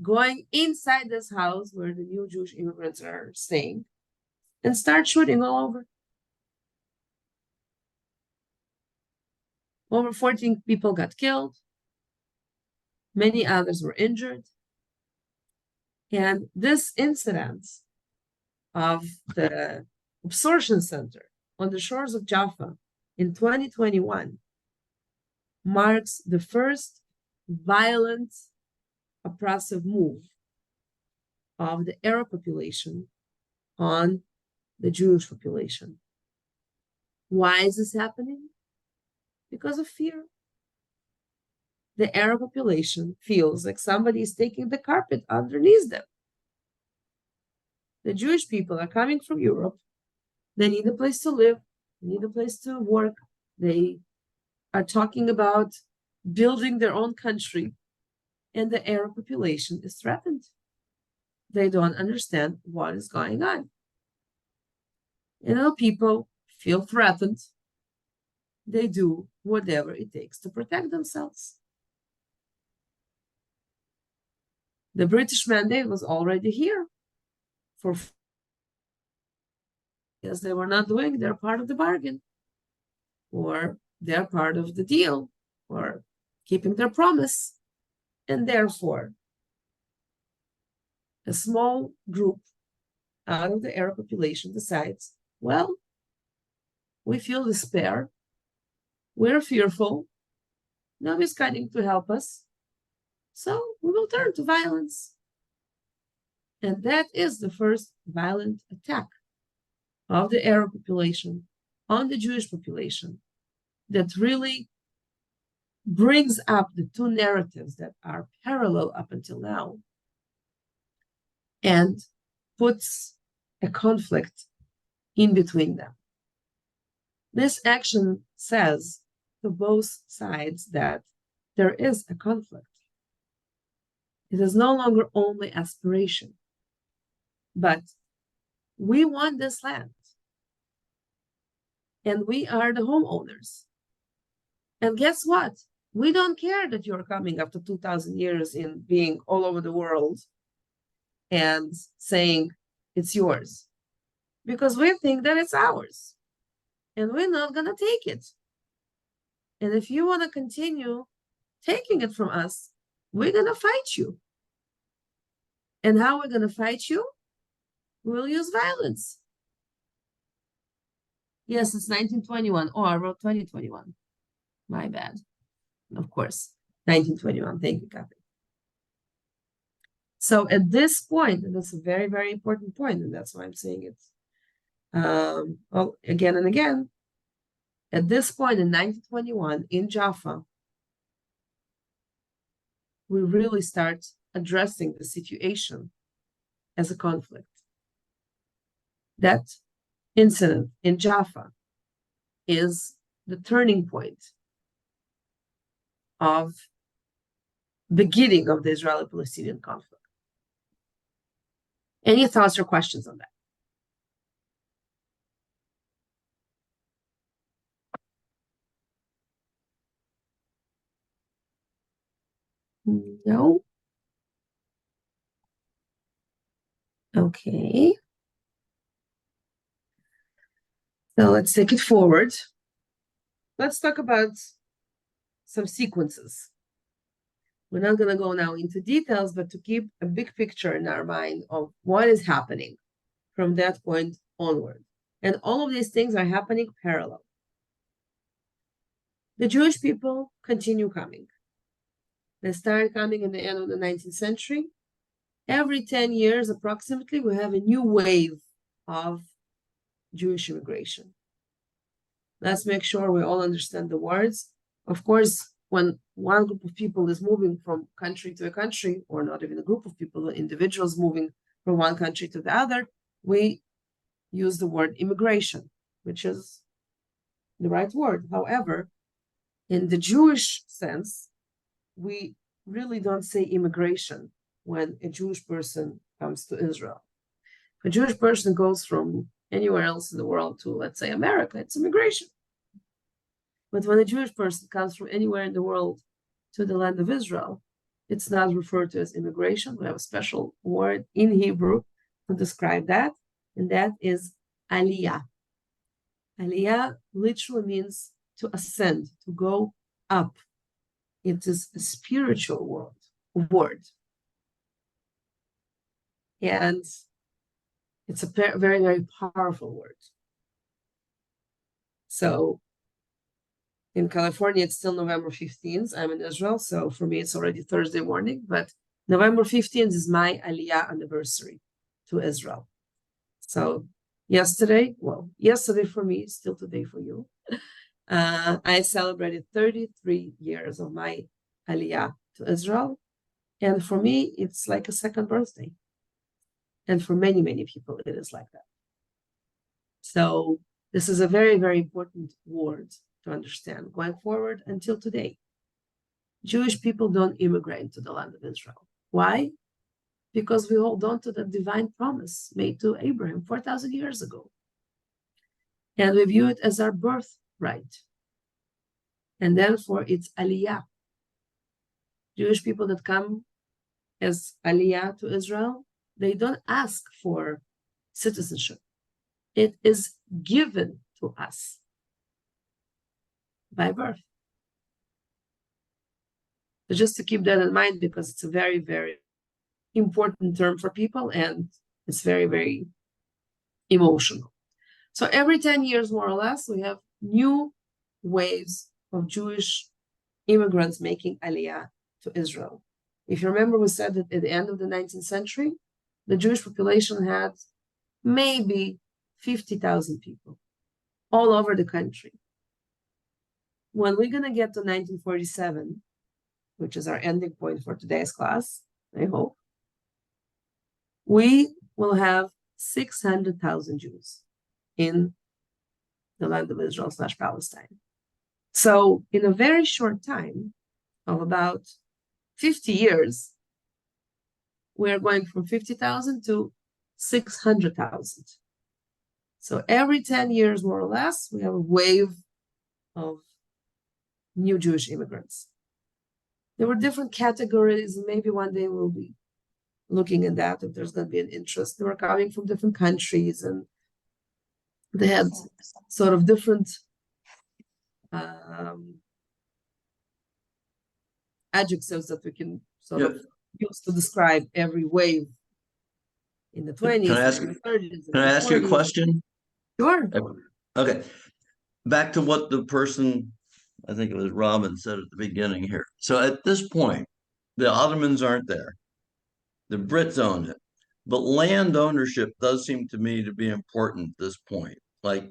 going inside this house where the new Jewish immigrants are staying, and start shooting all over. Over 14 people got killed. Many others were injured. And this incident of the absorption center on the shores of Jaffa in 2021 marks the first violent, oppressive move of the Arab population on the Jewish population. Why is this happening? Because of fear. The Arab population feels like somebody is taking the carpet underneath them. The Jewish people are coming from Europe. They need a place to live. They need a place to work. They are talking about building their own country. And the Arab population is threatened. They don't understand what is going on. You know, people feel threatened. They do whatever it takes to protect themselves. The British mandate was already here because they were not doing their part of the bargain, or their part of the deal, or keeping their promise. And therefore, a small group out of the Arab population decides, well, we feel despair, we're fearful, nobody's coming to help us, so we will turn to violence. And that is the first violent attack of the Arab population on the Jewish population that really brings up the two narratives that are parallel up until now and puts a conflict in between them. This action says to both sides that there is a conflict. It is no longer only aspiration, but we want this land, and we are the homeowners. And guess what? We don't care that you're coming after 2,000 years in being all over the world and saying it's yours, because we think that it's ours, and we're not going to take it. And if you want to continue taking it from us, we're going to fight you. And how we're going to fight you? We'll use violence. Yes, it's 1921. Oh, I wrote 2021. My bad. Of course, 1921. Thank you, Kathy. So at this point, and that's a very, very important point, and that's why I'm saying it well, again and again, at this point in 1921 in Jaffa, we really start addressing the situation as a conflict. That incident in Jaffa is the turning point of beginning of the Israeli-Palestinian conflict. Any thoughts or questions on that? No? Okay. So let's take it forward. Let's talk about some sequences. We're not going to go now into details, but to keep a big picture in our mind of what is happening from that point onward. And all of these things are happening parallel. The Jewish people continue coming. They started coming in the end of the 19th century. Every 10 years, approximately, we have a new wave of Jewish immigration. Let's make sure we all understand the words. Of course, when one group of people is moving from country to a country, or not even a group of people, individuals moving from one country to the other, we use the word immigration, which is the right word. However, in the Jewish sense, we really don't say immigration when a Jewish person comes to Israel. If a Jewish person goes from anywhere else in the world to, let's say, America, it's immigration. But when a Jewish person comes from anywhere in the world to the land of Israel, it's not referred to as immigration. We have a special word in Hebrew to describe that, and that is aliyah. Aliyah literally means to ascend, to go up. It is a spiritual word. And it's a very, very powerful word. So in California, it's still November 15th. I'm in Israel, so for me, it's already Thursday morning. But November 15th is my Aliyah anniversary to Israel. So yesterday for me, still today for you, I celebrated 33 years of my Aliyah to Israel. And for me, it's like a second birthday. And for many, many people, it is like that. So this is a very, very important word to understand going forward until today. Jewish people don't immigrate to the land of Israel. Why? Because we hold on to the divine promise made to Abraham 4,000 years ago. And we view it as our birthright. And therefore, it's Aliyah. Jewish people that come as Aliyah to Israel, they don't ask for citizenship. It is given to us by birth. So just to keep that in mind, because it's a very, very important term for people, and it's very, very emotional. So every 10 years, more or less, we have new waves of Jewish immigrants making Aliyah to Israel. If you remember, we said that at the end of the 19th century, the Jewish population had maybe 50,000 people all over the country. When we're going to get to 1947, which is our ending point for today's class, I hope, we will have 600,000 Jews in the land of Israel / Palestine. So in a very short time of about 50 years, we're going from 50,000 to 600,000. So every 10 years, more or less, we have a wave of new Jewish immigrants. There were different categories, and maybe one day we'll be looking at that if there's going to be an interest. They were coming from different countries, and they had sort of different adjectives that we can sort of use to describe every wave in the 20s, Can I ask? in the 30s, in Can I the ask you a 40s. question? Sure. Okay. Back to what the person, I think it was Robin, said at the beginning here. So at this point, the Ottomans aren't there. The Brits owned it. But land ownership does seem to me to be important at this point. Like,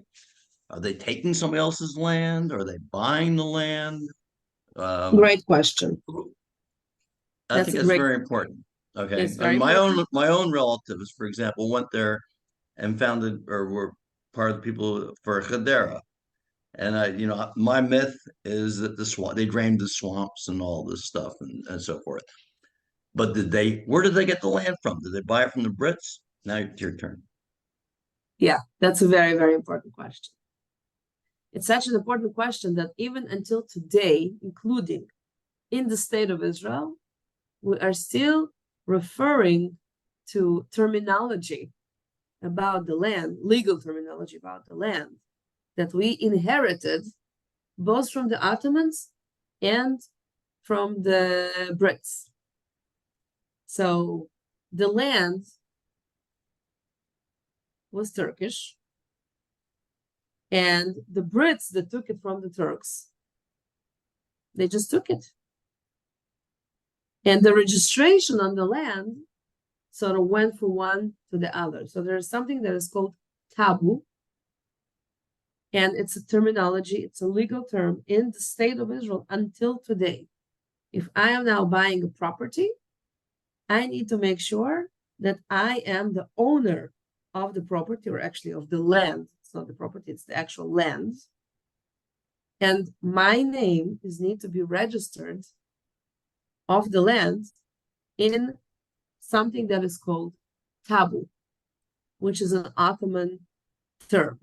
are they taking somebody else's land? Are they buying the land? Great question. I That's think a it's great very important. Okay. It's I very mean, important. my own relatives, for example, went there and founded or were part of the people for Hadera. And my myth is that they drained the swamps and all this stuff and so forth. But where did they get the land from? Did they buy it from the Brits? Now it's your turn. Yeah, that's a very, very important question. It's such an important question that even until today, including in the state of Israel, we are still referring to terminology about the land, legal terminology about the land, that we inherited both from the Ottomans and from the Brits. So the land was Turkish, and the Brits that took it from the Turks, they just took it. And the registration on the land sort of went from one to the other. So there's something that is called taboo, and it's a terminology, it's a legal term in the state of Israel until today. If I am now buying a property, I need to make sure that I am the owner of the property, or actually of the land. It's not the property, it's the actual land. And my name need to be registered of the land in something that is called taboo, which is an Ottoman term.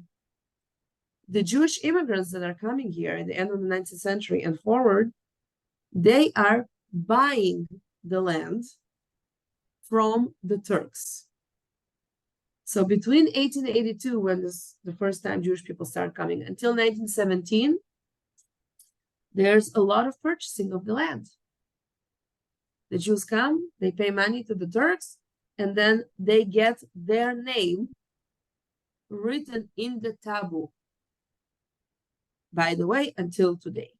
The Jewish immigrants that are coming here at the end of the 19th century and forward, they are buying the land from the Turks. So between 1882, when the first time Jewish people started coming, until 1917, there's a lot of purchasing of the land. The Jews come, they pay money to the Turks, and then they get their name written in the taboo. By the way, until today.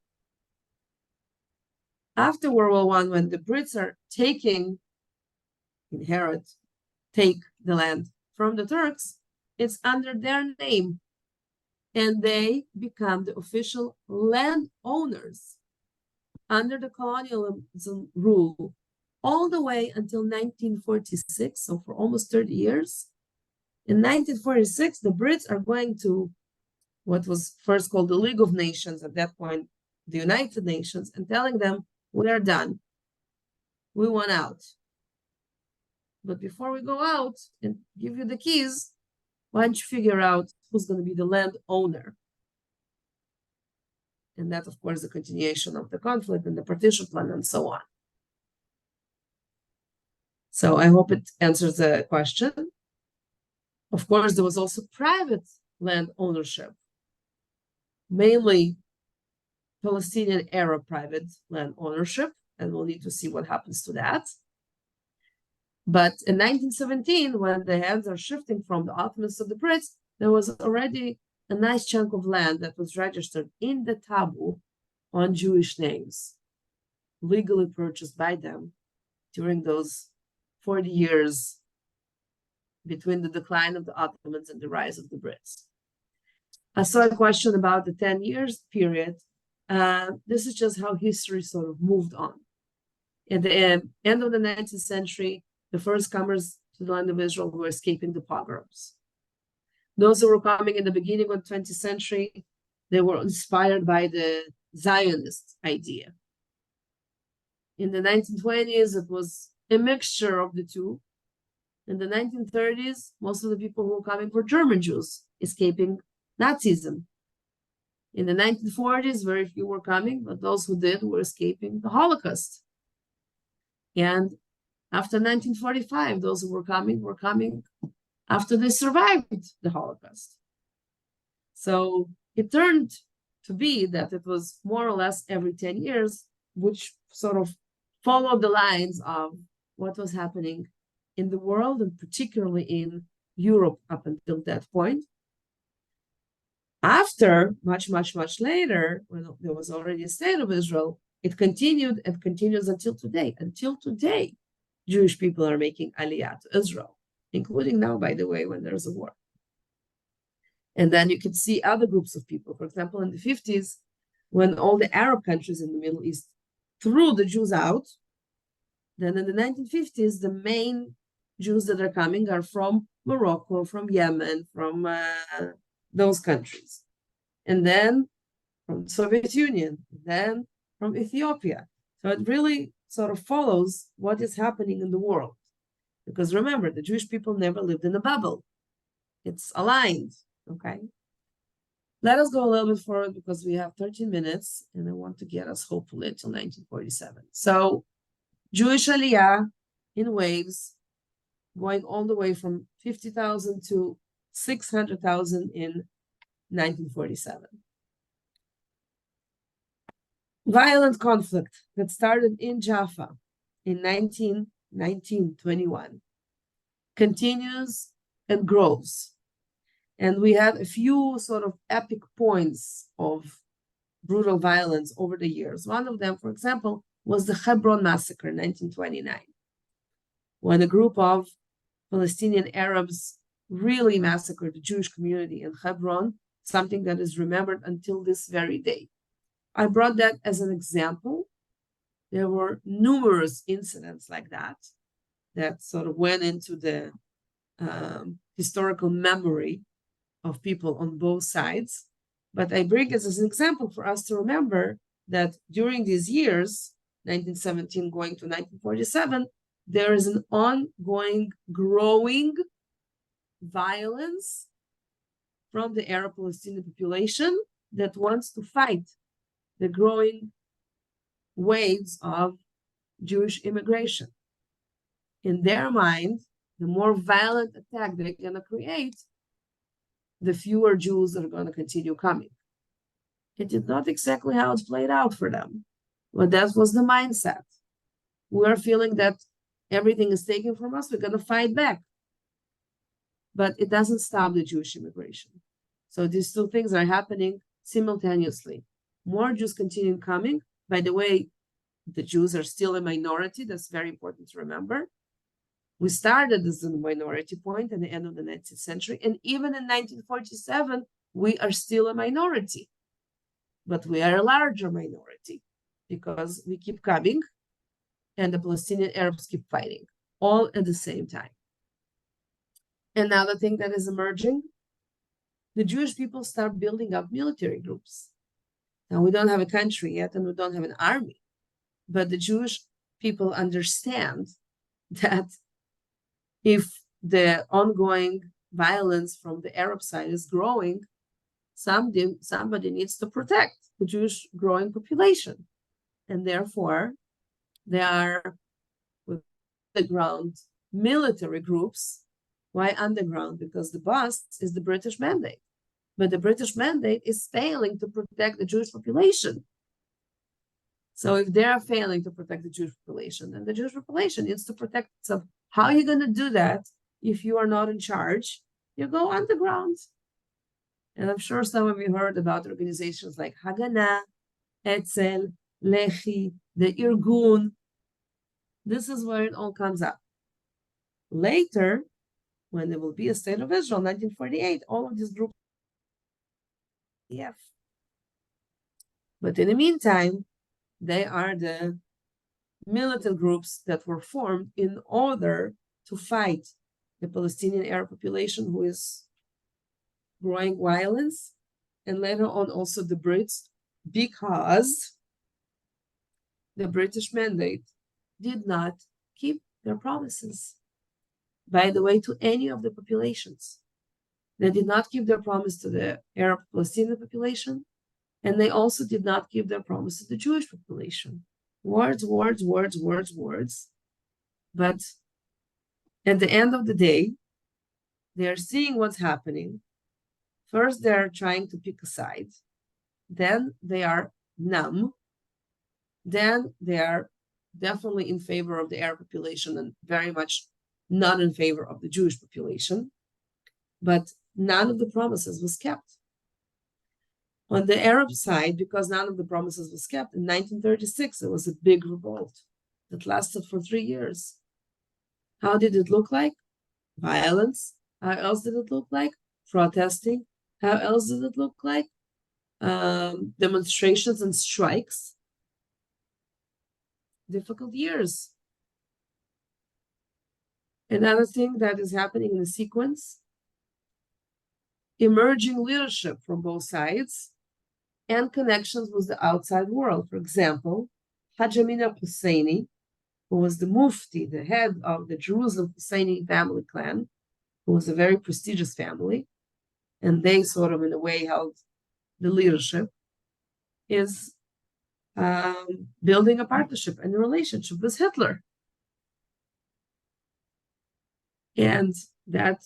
After World War I, when the Brits are take the land from the Turks, it's under their name, and they become the official landowners under the colonialism rule all the way until 1946, so for almost 30 years. In 1946, the Brits are going to what was first called the League of Nations, at that point, the United Nations, and telling them, we are done. We want out. But before we go out and give you the keys, why don't you figure out who's going to be the landowner? And that, of course, the continuation of the conflict and the partition plan and so on. So I hope it answers the question. Of course, there was also private land ownership, mainly Palestinian Arab private land ownership, and we'll need to see what happens to that. But in 1917, when the hands are shifting from the Ottomans to the Brits, there was already a nice chunk of land that was registered in the taboo on Jewish names, legally purchased by them during those 40 years between the decline of the Ottomans and the rise of the Brits. I saw a question about the 10 years period. This is just how history sort of moved on. At the end of the 19th century, the first comers to the land of Israel were escaping the pogroms. Those who were coming in the beginning of the 20th century, they were inspired by the Zionist idea. In the 1920s, it was a mixture of the two. In the 1930s, most of the people who were coming were German Jews, escaping Nazism. In the 1940s, very few were coming, but those who did were escaping the Holocaust. And after 1945, those who were coming after they survived the Holocaust. So it turned to be that it was more or less every 10 years, which sort of followed the lines of what was happening in the world, and particularly in Europe up until that point. After, much later, when there was already a state of Israel, it continued and continues until today. Until today, Jewish people are making aliyah to Israel, including now, by the way, when there's a war. And then you can see other groups of people. For example, in the 50s, when all the Arab countries in the Middle East threw the Jews out, then in the 1950s, the main Jews that are coming are from Morocco, from Yemen, from those countries. And then from the Soviet Union, then from Ethiopia. So it really sort of follows what is happening in the world. Because remember, the Jewish people never lived in a bubble. It's aligned, okay? Let us go a little bit forward because we have 13 minutes and I want to get us hopefully until 1947. So Jewish Aliyah in waves, going all the way from 50,000 to 600,000 in 1947. Violent conflict that started in Jaffa in 1921 continues and grows. And we had a few sort of epic points of brutal violence over the years. One of them, for example, was the Hebron massacre in 1929, when a group of Palestinian Arabs really massacred the Jewish community in Hebron, something that is remembered until this very day. I brought that as an example. There were numerous incidents like that that sort of went into the historical memory of people on both sides. But I bring it as an example for us to remember that during these years, 1917 going to 1947, there is an ongoing, growing violence from the Arab Palestinian population that wants to fight the growing waves of Jewish immigration. In their mind, the more violent attack they're going to create, the fewer Jews are going to continue coming. It is not exactly how it's played out for them, but that was the mindset. We're feeling that everything is taken from us, we're going to fight back. But it doesn't stop the Jewish immigration. So these two things are happening simultaneously. More Jews continue coming. By the way, the Jews are still a minority. That's very important to remember. We started as a minority point at the end of the 19th century. And even in 1947, we are still a minority. But we are a larger minority because we keep coming and the Palestinian Arabs keep fighting, all at the same time. Another thing that is emerging, the Jewish people start building up military groups. Now, we don't have a country yet and we don't have an army, but the Jewish people understand that if the ongoing violence from the Arab side is growing, somebody needs to protect the Jewish growing population. And therefore, there are underground military groups. Why underground? Because the boss is the British mandate. But the British mandate is failing to protect the Jewish population. So if they are failing to protect the Jewish population, then the Jewish population needs to protect itself. How are you going to do that if you are not in charge? You go underground. And I'm sure some of you heard about organizations like Haganah, Etzel, Lehi, the Irgun. This is where it all comes up. Later, when there will be a state of Israel, 1948, all of these groups. But in the meantime, they are the militant groups that were formed in order to fight the Palestinian Arab population who is growing violence, and later on also the Brits, because the British mandate did not keep their promises, by the way, to any of the populations. They did not keep their promise to the Arab Palestinian population, and they also did not keep their promise to the Jewish population. Words, words, words, words, words. But at the end of the day, they are seeing what's happening. First, they're trying to pick a side. Then they are numb. Then they are definitely in favor of the Arab population and very much not in favor of the Jewish population, but none of the promises was kept. On the Arab side, because none of the promises was kept, in 1936, there was a big revolt that lasted for 3 years. How did it look like? Violence. How else did it look like? Protesting. How else did it look like? Demonstrations and strikes. Difficult years. Another thing that is happening in the sequence, emerging leadership from both sides and connections with the outside world. For example, Haj Amina Husseini, who was the Mufti, the head of the Jerusalem Husseini family clan, who was a very prestigious family, and they sort of, in a way, held the leadership, is building a partnership and a relationship with Hitler. And that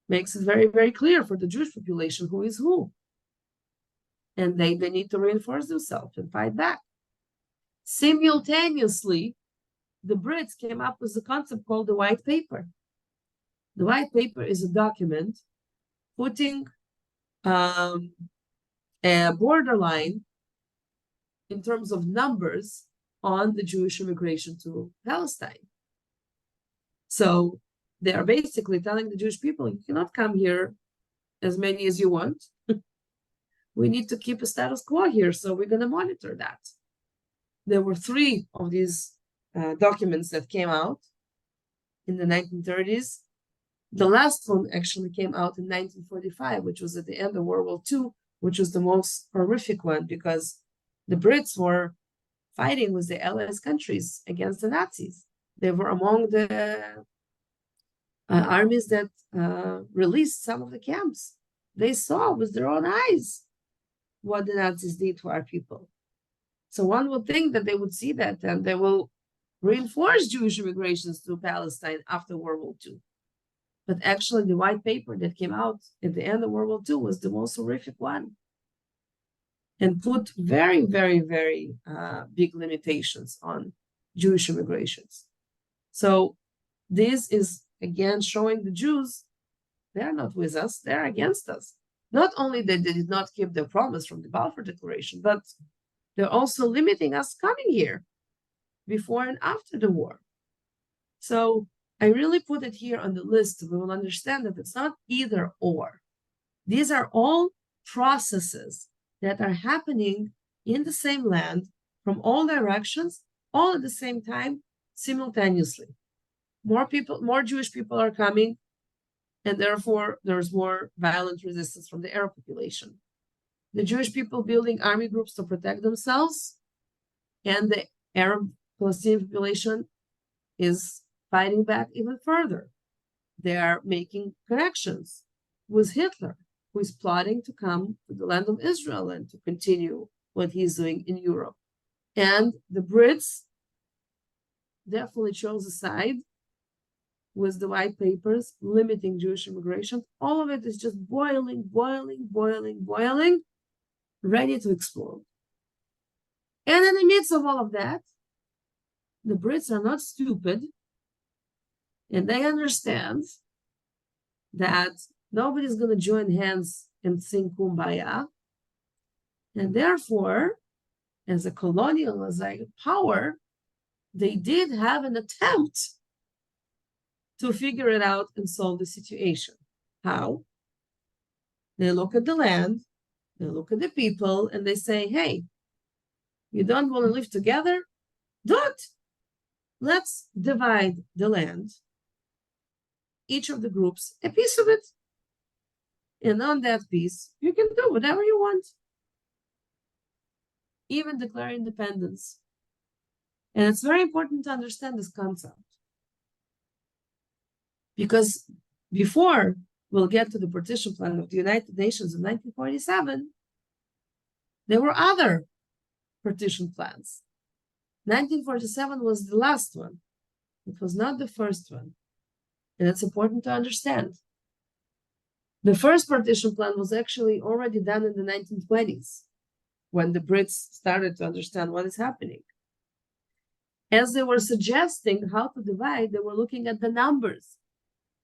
makes it very, very clear for the Jewish population who is who. And they need to reinforce themselves and fight back. Simultaneously, the Brits came up with a concept called the White Paper. The White Paper is a document putting a borderline in terms of numbers on the Jewish immigration to Palestine. So they are basically telling the Jewish people, you cannot come here as many as you want. We need to keep a status quo here, so we're going to monitor that. There were 3 of these documents that came out in the 1930s. The last one actually came out in 1945, which was at the end of World War II, which was the most horrific one because the Brits were fighting with the Allies countries against the Nazis. They were among the armies that released some of the camps. They saw with their own eyes what the Nazis did to our people. So one would think that they would see that and they will reinforce Jewish immigrations to Palestine after World War II. But actually, the White Paper that came out at the end of World War II was the most horrific one and put very, very, very big limitations on Jewish immigrations. So this is, again, showing the Jews, they're not with us, they're against us. Not only that they did not keep their promise from the Balfour Declaration, but they're also limiting us coming here before and after the war. So I really put it here on the list. We will understand that it's not either or. These are all processes that are happening in the same land from all directions, all at the same time, simultaneously. More people, more Jewish people are coming, and therefore there's more violent resistance from the Arab population. The Jewish people building army groups to protect themselves, and the Arab Palestinian population is fighting back even further. They are making connections with Hitler, who is plotting to come to the land of Israel and to continue what he's doing in Europe. And the Brits definitely chose a side with the White Papers limiting Jewish immigration. All of it is just boiling, boiling, boiling, boiling, ready to explode. And in the midst of all of that, the Brits are not stupid, and they understand that nobody's going to join hands and sing Kumbaya. And therefore, as a colonial, as a power, they did have an attempt to figure it out and solve the situation. How? They look at the land, they look at the people, and they say, hey, you don't want to live together? Do it. Let's divide the land, each of the groups, a piece of it. And on that piece, you can do whatever you want. Even declare independence. And it's very important to understand this concept. Because before we'll get to the partition plan of the United Nations in 1947, there were other partition plans. 1947 was the last one. It was not the first one. And it's important to understand. The first partition plan was actually already done in the 1920s, when the Brits started to understand what is happening. As they were suggesting how to divide, they were looking at the numbers.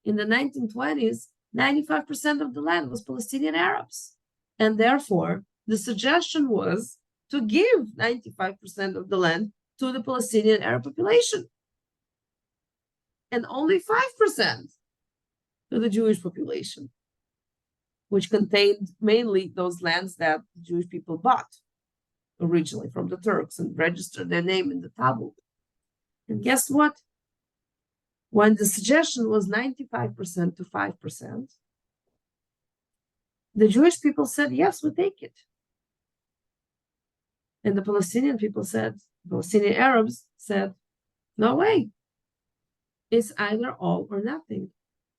In the 1920s, 95% of the land was Palestinian Arabs. And therefore, the suggestion was to give 95% of the land to the Palestinian Arab population, and only 5% to the Jewish population, which contained mainly those lands that the Jewish people bought originally from the Turks and registered their name in the tablet. And guess what? When the suggestion was 95% to 5%, the Jewish people said, yes, we take it. And the Palestinian people said, Palestinian Arabs said, no way. It's either all or nothing.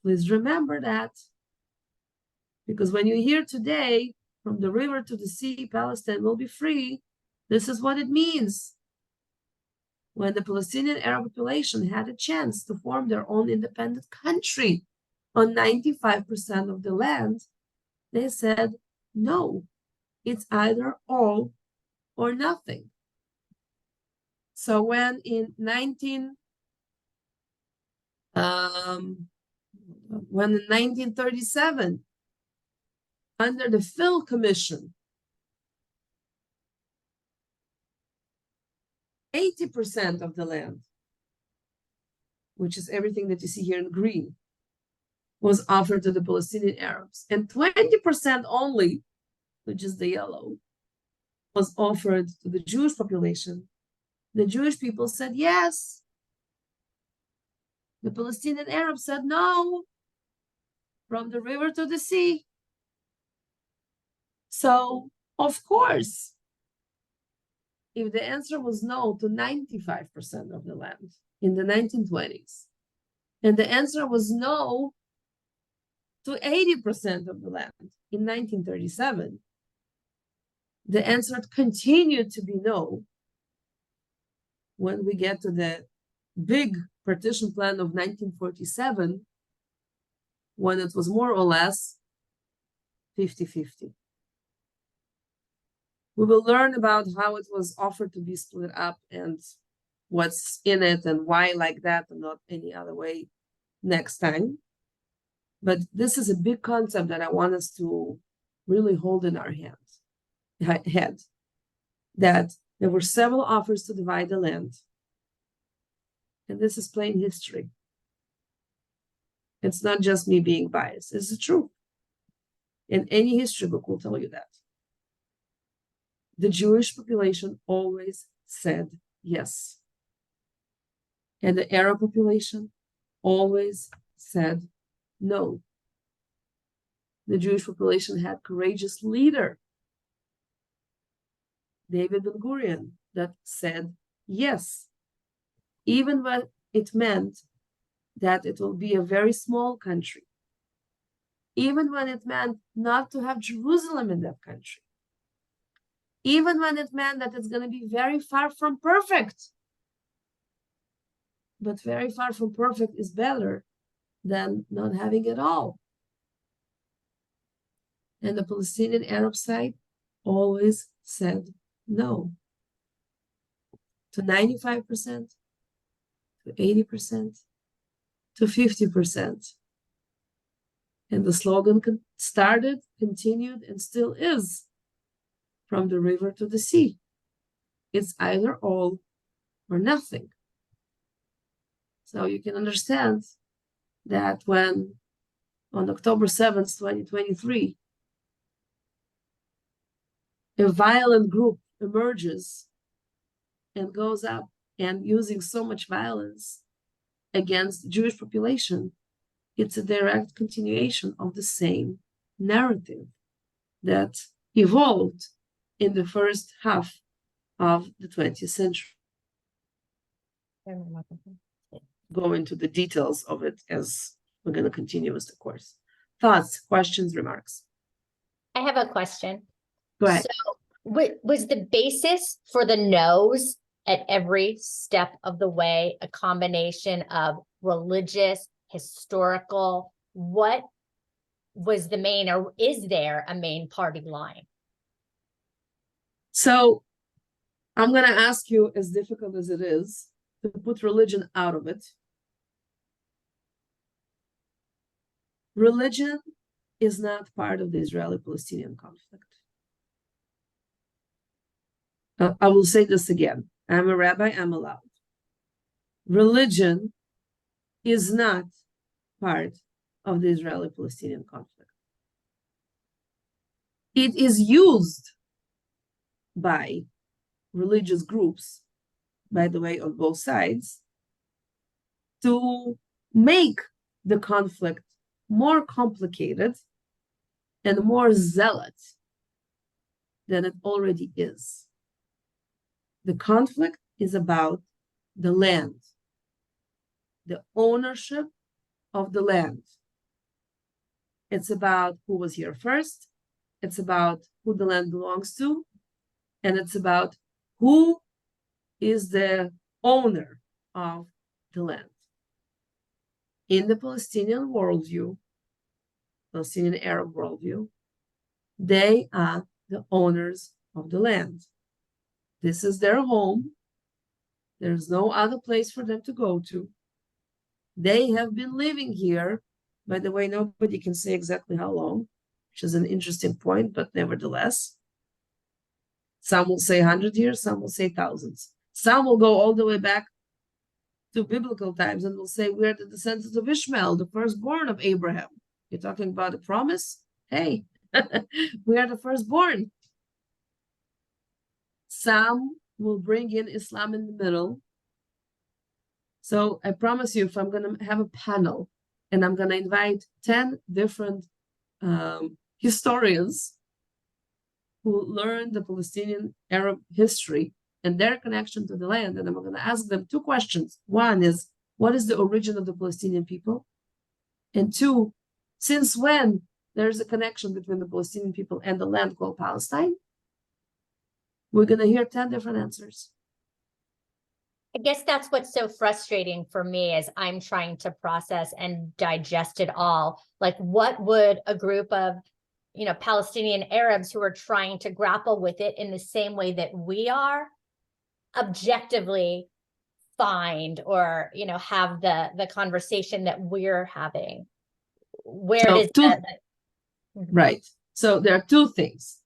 Please remember that. Because when you hear today, from the river to the sea, Palestine will be free, this is what it means. When the Palestinian Arab population had a chance to form their own independent country on 95% of the land, they said, no, it's either all or nothing. So when in 1937, under the Phil Commission, 80% of the land, which is everything that you see here in green, was offered to the Palestinian Arabs, and 20% only, which is the yellow, was offered to the Jewish population. The Jewish people said yes. The Palestinian Arabs said no, from the river to the sea. So, of course, if the answer was no to 95% of the land in the 1920s, and the answer was no to 80% of the land in 1937, the answer continued to be no when we get to the big partition plan of 1947, when it was more or less 50-50. We will learn about how it was offered to be split up and what's in it and why like that and not any other way next time. But this is a big concept that I want us to really hold in our head, that there were several offers to divide the land. And this is plain history. It's not just me being biased. It's the truth. And any history book will tell you that. The Jewish population always said yes. And the Arab population always said no. The Jewish population had courageous leader, David Ben-Gurion, that said yes, even when it meant that it will be a very small country, even when it meant not to have Jerusalem in that country, even when it meant that it's going to be very far from perfect. But very far from perfect is better than not having it all. And the Palestinian Arab side always said no to 95%, to 80%, to 50%. And the slogan started, continued, and still is, from the river to the sea. It's either all or nothing. So you can understand that when on October 7th, 2023, a violent group emerges and goes up and using so much violence against the Jewish population, it's a direct continuation of the same narrative that evolved in the first half of the 20th century. Go into the details of it as we're going to continue with the course. Thoughts, questions, remarks? I have a question. Go ahead. So, was the basis for the no's at every step of the way a combination of religious, historical? What was the main, or is there a main party line? So I'm going to ask you, as difficult as it is to put religion out of it. Religion is not part of the Israeli-Palestinian conflict. I will say this again. I'm a rabbi, I'm allowed. Religion is not part of the Israeli-Palestinian conflict. It is used by religious groups, by the way, on both sides, to make the conflict more complicated and more zealot than it already is. The conflict is about the land, the ownership of the land. It's about who was here first, it's about who the land belongs to, and it's about who is the owner of the land. In the Palestinian worldview, Palestinian Arab worldview, they are the owners of the land. This is their home. There's no other place for them to go to. They have been living here. By the way, nobody can say exactly how long, which is an interesting point, but nevertheless. Some will say 100 years, some will say thousands. Some will go all the way back to biblical times and will say we're the descendants of Ishmael, the firstborn of Abraham. You're talking about a promise? Hey, we are the firstborn. Some will bring in Islam in the middle. So I promise you, if I'm going to have a panel and I'm going to invite 10 different historians who learn the Palestinian Arab history and their connection to the land, and I'm going to ask them two questions. One is, what is the origin of the Palestinian people? And two, since when there's a connection between the Palestinian people and the land called Palestine? We're going to hear 10 different answers. I guess that's what's so frustrating for me as I'm trying to process and digest it all. Like, what would a group of, Palestinian Arabs who are trying to grapple with it in the same way that we are objectively find or, have the conversation that we're having? Where does that? Right. So there are two things,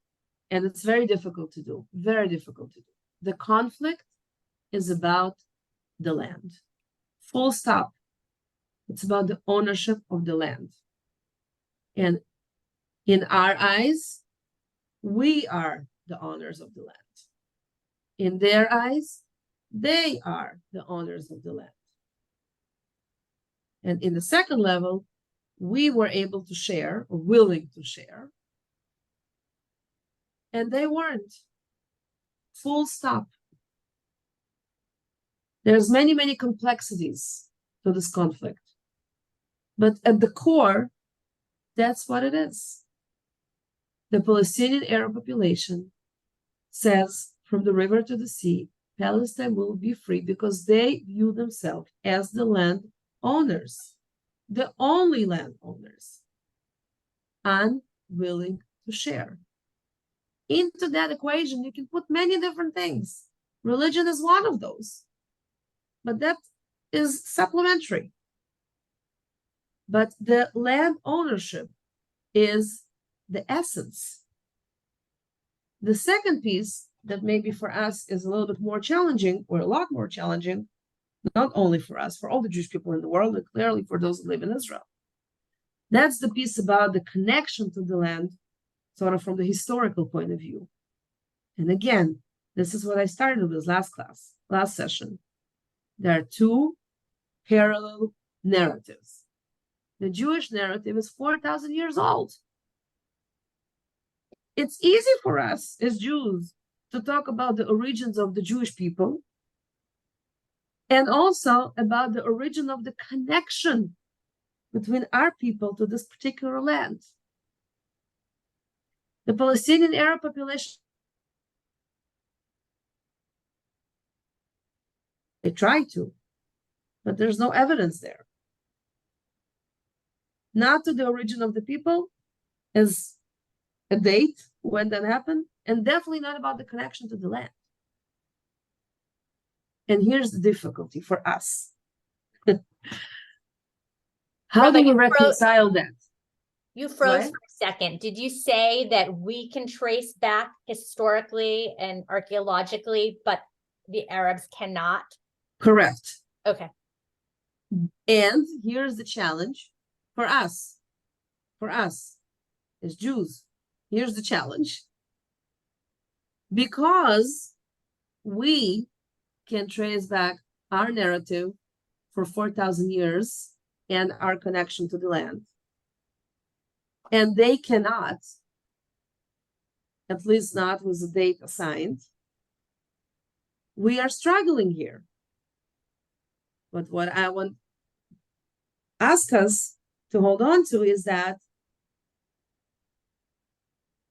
and it's very difficult to do. Very difficult to do. The conflict is about the land. Full stop. It's about the ownership of the land. And in our eyes, we are the owners of the land. In their eyes, they are the owners of the land. And in the second level, we were able to share, or willing to share, and they weren't. Full stop. There's many, many complexities to this conflict. But at the core, that's what it is. The Palestinian Arab population says, from the river to the sea, Palestine will be free because they view themselves as the land owners, the only land owners, unwilling to share. Into that equation, you can put many different things. Religion is one of those. But that is supplementary. But the land ownership is the essence. The second piece that maybe for us is a little bit more challenging, or a lot more challenging, not only for us, for all the Jewish people in the world, but clearly for those who live in Israel. That's the piece about the connection to the land, sort of from the historical point of view. And again, this is what I started with last session. There are two parallel narratives. The Jewish narrative is 4,000 years old. It's easy for us as Jews to talk about the origins of the Jewish people and also about the origin of the connection between our people to this particular land. The Palestinian Arab population, they try to, but there's no evidence there. Not to the origin of the people as a date when that happened, and definitely not about the connection to the land. And here's the difficulty for us. How do Rabbi, we you froze- reconcile that? You froze What? for a second. Did you say that we can trace back historically and archaeologically, but the Arabs cannot? Correct. Okay. And here's the challenge for us as Jews. Here's the challenge. Because we can trace back our narrative for 4,000 years and our connection to the land. And they cannot, at least not with the date assigned. We are struggling here. But what I want ask us to hold on to is that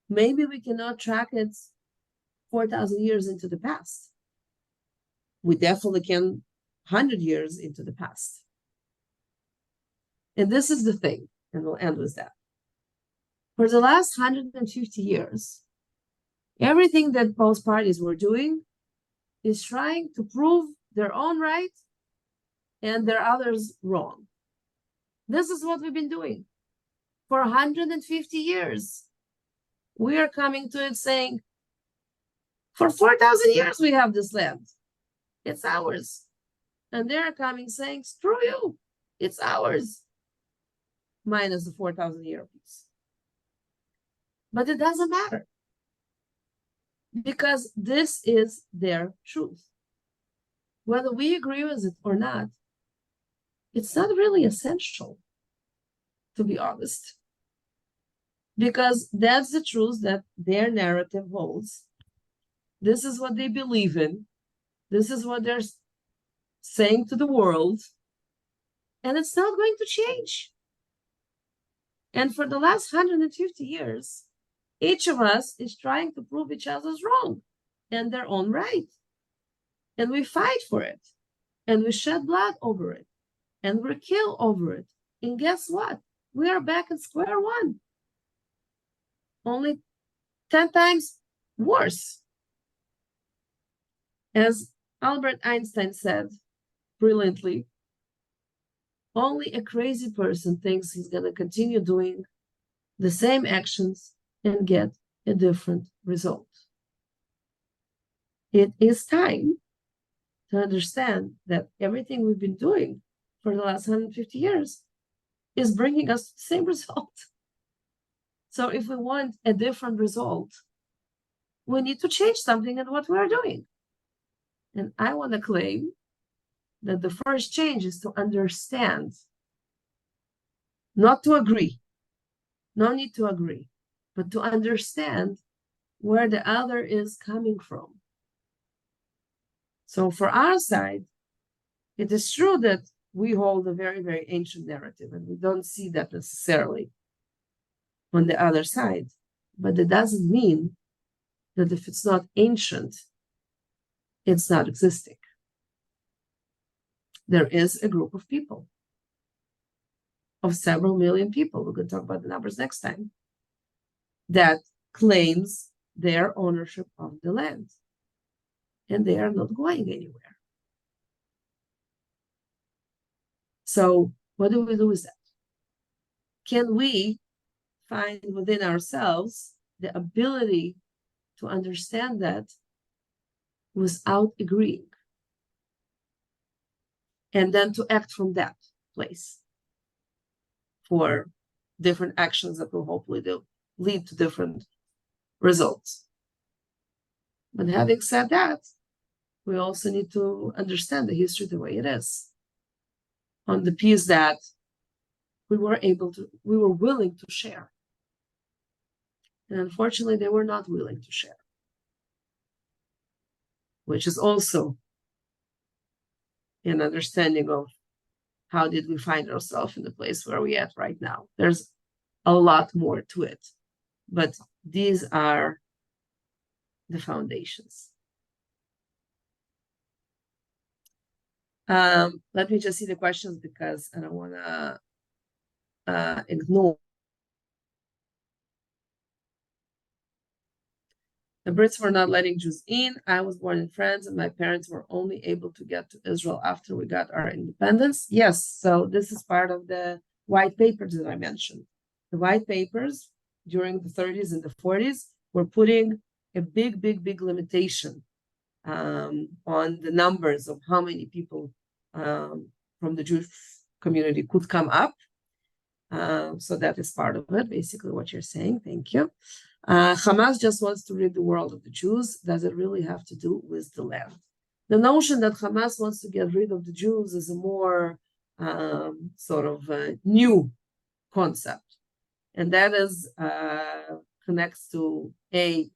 maybe we cannot track it 4,000 years into the past. We definitely can 100 years into the past. And this is the thing, and we'll end with that. For the last 150 years, everything that both parties were doing is trying to prove their own right and their others wrong. This is what we've been doing for 150 years. We are coming to it saying, for 4,000 years we have this land. It's ours. And they're coming saying, screw you, it's ours. Minus the 4,000 year piece. But it doesn't matter. Because this is their truth. Whether we agree with it or not, it's not really essential, to be honest. Because that's the truth that their narrative holds. This is what they believe in. This is what they're saying to the world. And it's not going to change. And for the last 150 years, each of us is trying to prove each other's wrong and their own right. And we fight for it. And we shed blood over it. And we kill over it. And guess what? We are back at square one. Only 10 times worse. As Albert Einstein said brilliantly, only a crazy person thinks he's going to continue doing the same actions and get a different result. It is time to understand that everything we've been doing for the last 150 years is bringing us the same result. So if we want a different result, we need to change something in what we are doing. And I want to claim that the first change is to understand, not to agree. No need to agree, but to understand where the other is coming from. So for our side, it is true that we hold a very, very ancient narrative, and we don't see that necessarily on the other side. But it doesn't mean that if it's not ancient, it's not existing. There is a group of people, of several million people, we can talk about the numbers next time, that claims their ownership of the land. And they are not going anywhere. So what do we do with that? Can we find within ourselves the ability to understand that without agreeing? And then to act from that place for different actions that will hopefully lead to different results. But having said that, we also need to understand the history the way it is. On the piece that we were willing to share. And unfortunately, they were not willing to share. Which is also an understanding of how did we find ourselves in the place where we're at right now. There's a lot more to it. But these are the foundations. Let me just see the questions because I don't want to ignore. The Brits were not letting Jews in. I was born in France, and my parents were only able to get to Israel after we got our independence. Yes, so this is part of the white papers that I mentioned. The white papers during the 30s and the 40s were putting a big, big, big limitation on the numbers of how many people from the Jewish community could come up. So that is part of it, basically what you're saying. Thank you. Hamas just wants to rid the world of the Jews. Does it really have to do with the land? The notion that Hamas wants to get rid of the Jews is a more sort of new concept. And that is connects to a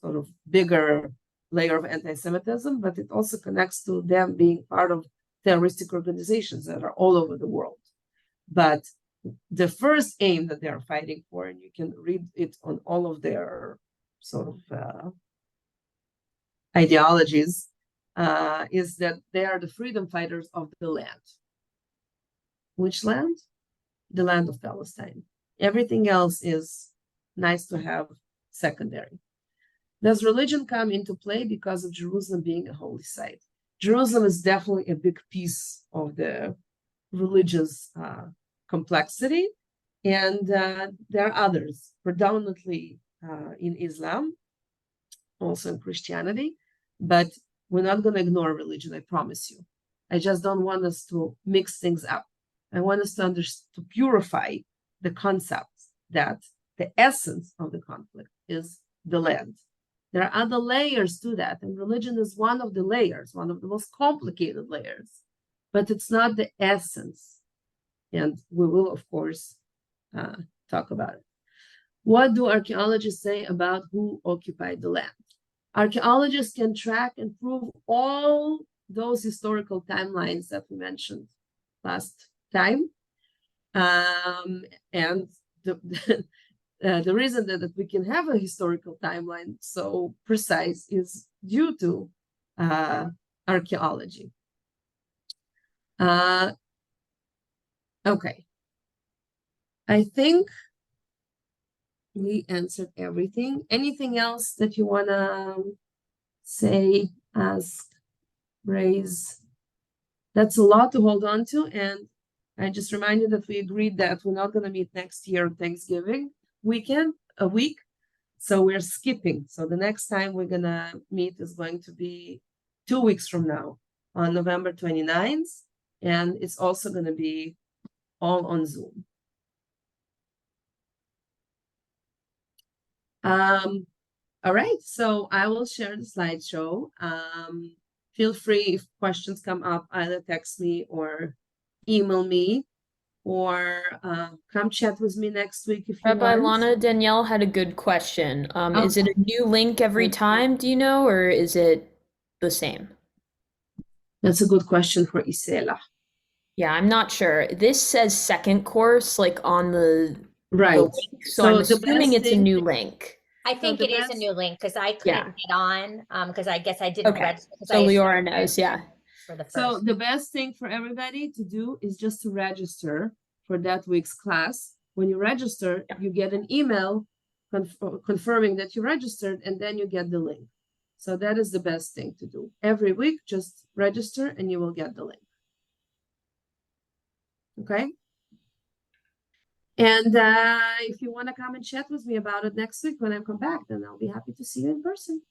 sort of bigger layer of anti-Semitism, but it also connects to them being part of terroristic organizations that are all over the world. But the first aim that they're fighting for, and you can read it on all of their sort of ideologies, is that they are the freedom fighters of the land. Which land? The land of Palestine. Everything else is nice to have, secondary. Does religion come into play because of Jerusalem being a holy site? Jerusalem is definitely a big piece of the religious complexity, and there are others, predominantly in Islam, also in Christianity, but we're not going to ignore religion, I promise you. I just don't want us to mix things up. I want us to purify the concept that the essence of the conflict is the land. There are other layers to that, and religion is one of the layers, one of the most complicated layers, but it's not the essence. And we will, of course, talk about it. What do archaeologists say about who occupied the land? Archaeologists can track and prove all those historical timelines that we mentioned last time. And the reason that we can have a historical timeline so precise is due to archaeology. Okay. I think we answered everything. Anything else that you want to say, ask, raise? That's a lot to hold on to. And I just remind you that we agreed that we're not going to meet next year on Thanksgiving week. So we're skipping. So the next time we're going to meet is going to be 2 weeks from now on November 29th. And it's also going to be all on Zoom. All right, so I will share the slideshow. Feel free, if questions come up, either text me or email me, or come chat with me next week if you Rabbi want. Lana, Danielle had a good question. Oh. Is it a new link every time, do you know, or is it the same? That's a good question for Isela. Yeah, I'm not sure. This says second course, like on the Right. link, so I'm assuming it's a new link. I think it is a best- new link because I couldn't get on because I guess I didn't Okay, register. so Leora knows, yeah. For the first. So the best thing for everybody to do is just to register for that week's class. When you register, you get an email confirming that you registered, and then you get the link. So that is the best thing to do. Every week, just register and you will get the link. Okay? And if you want to come and chat with me about it next week when I come back, then I'll be happy to see you in person.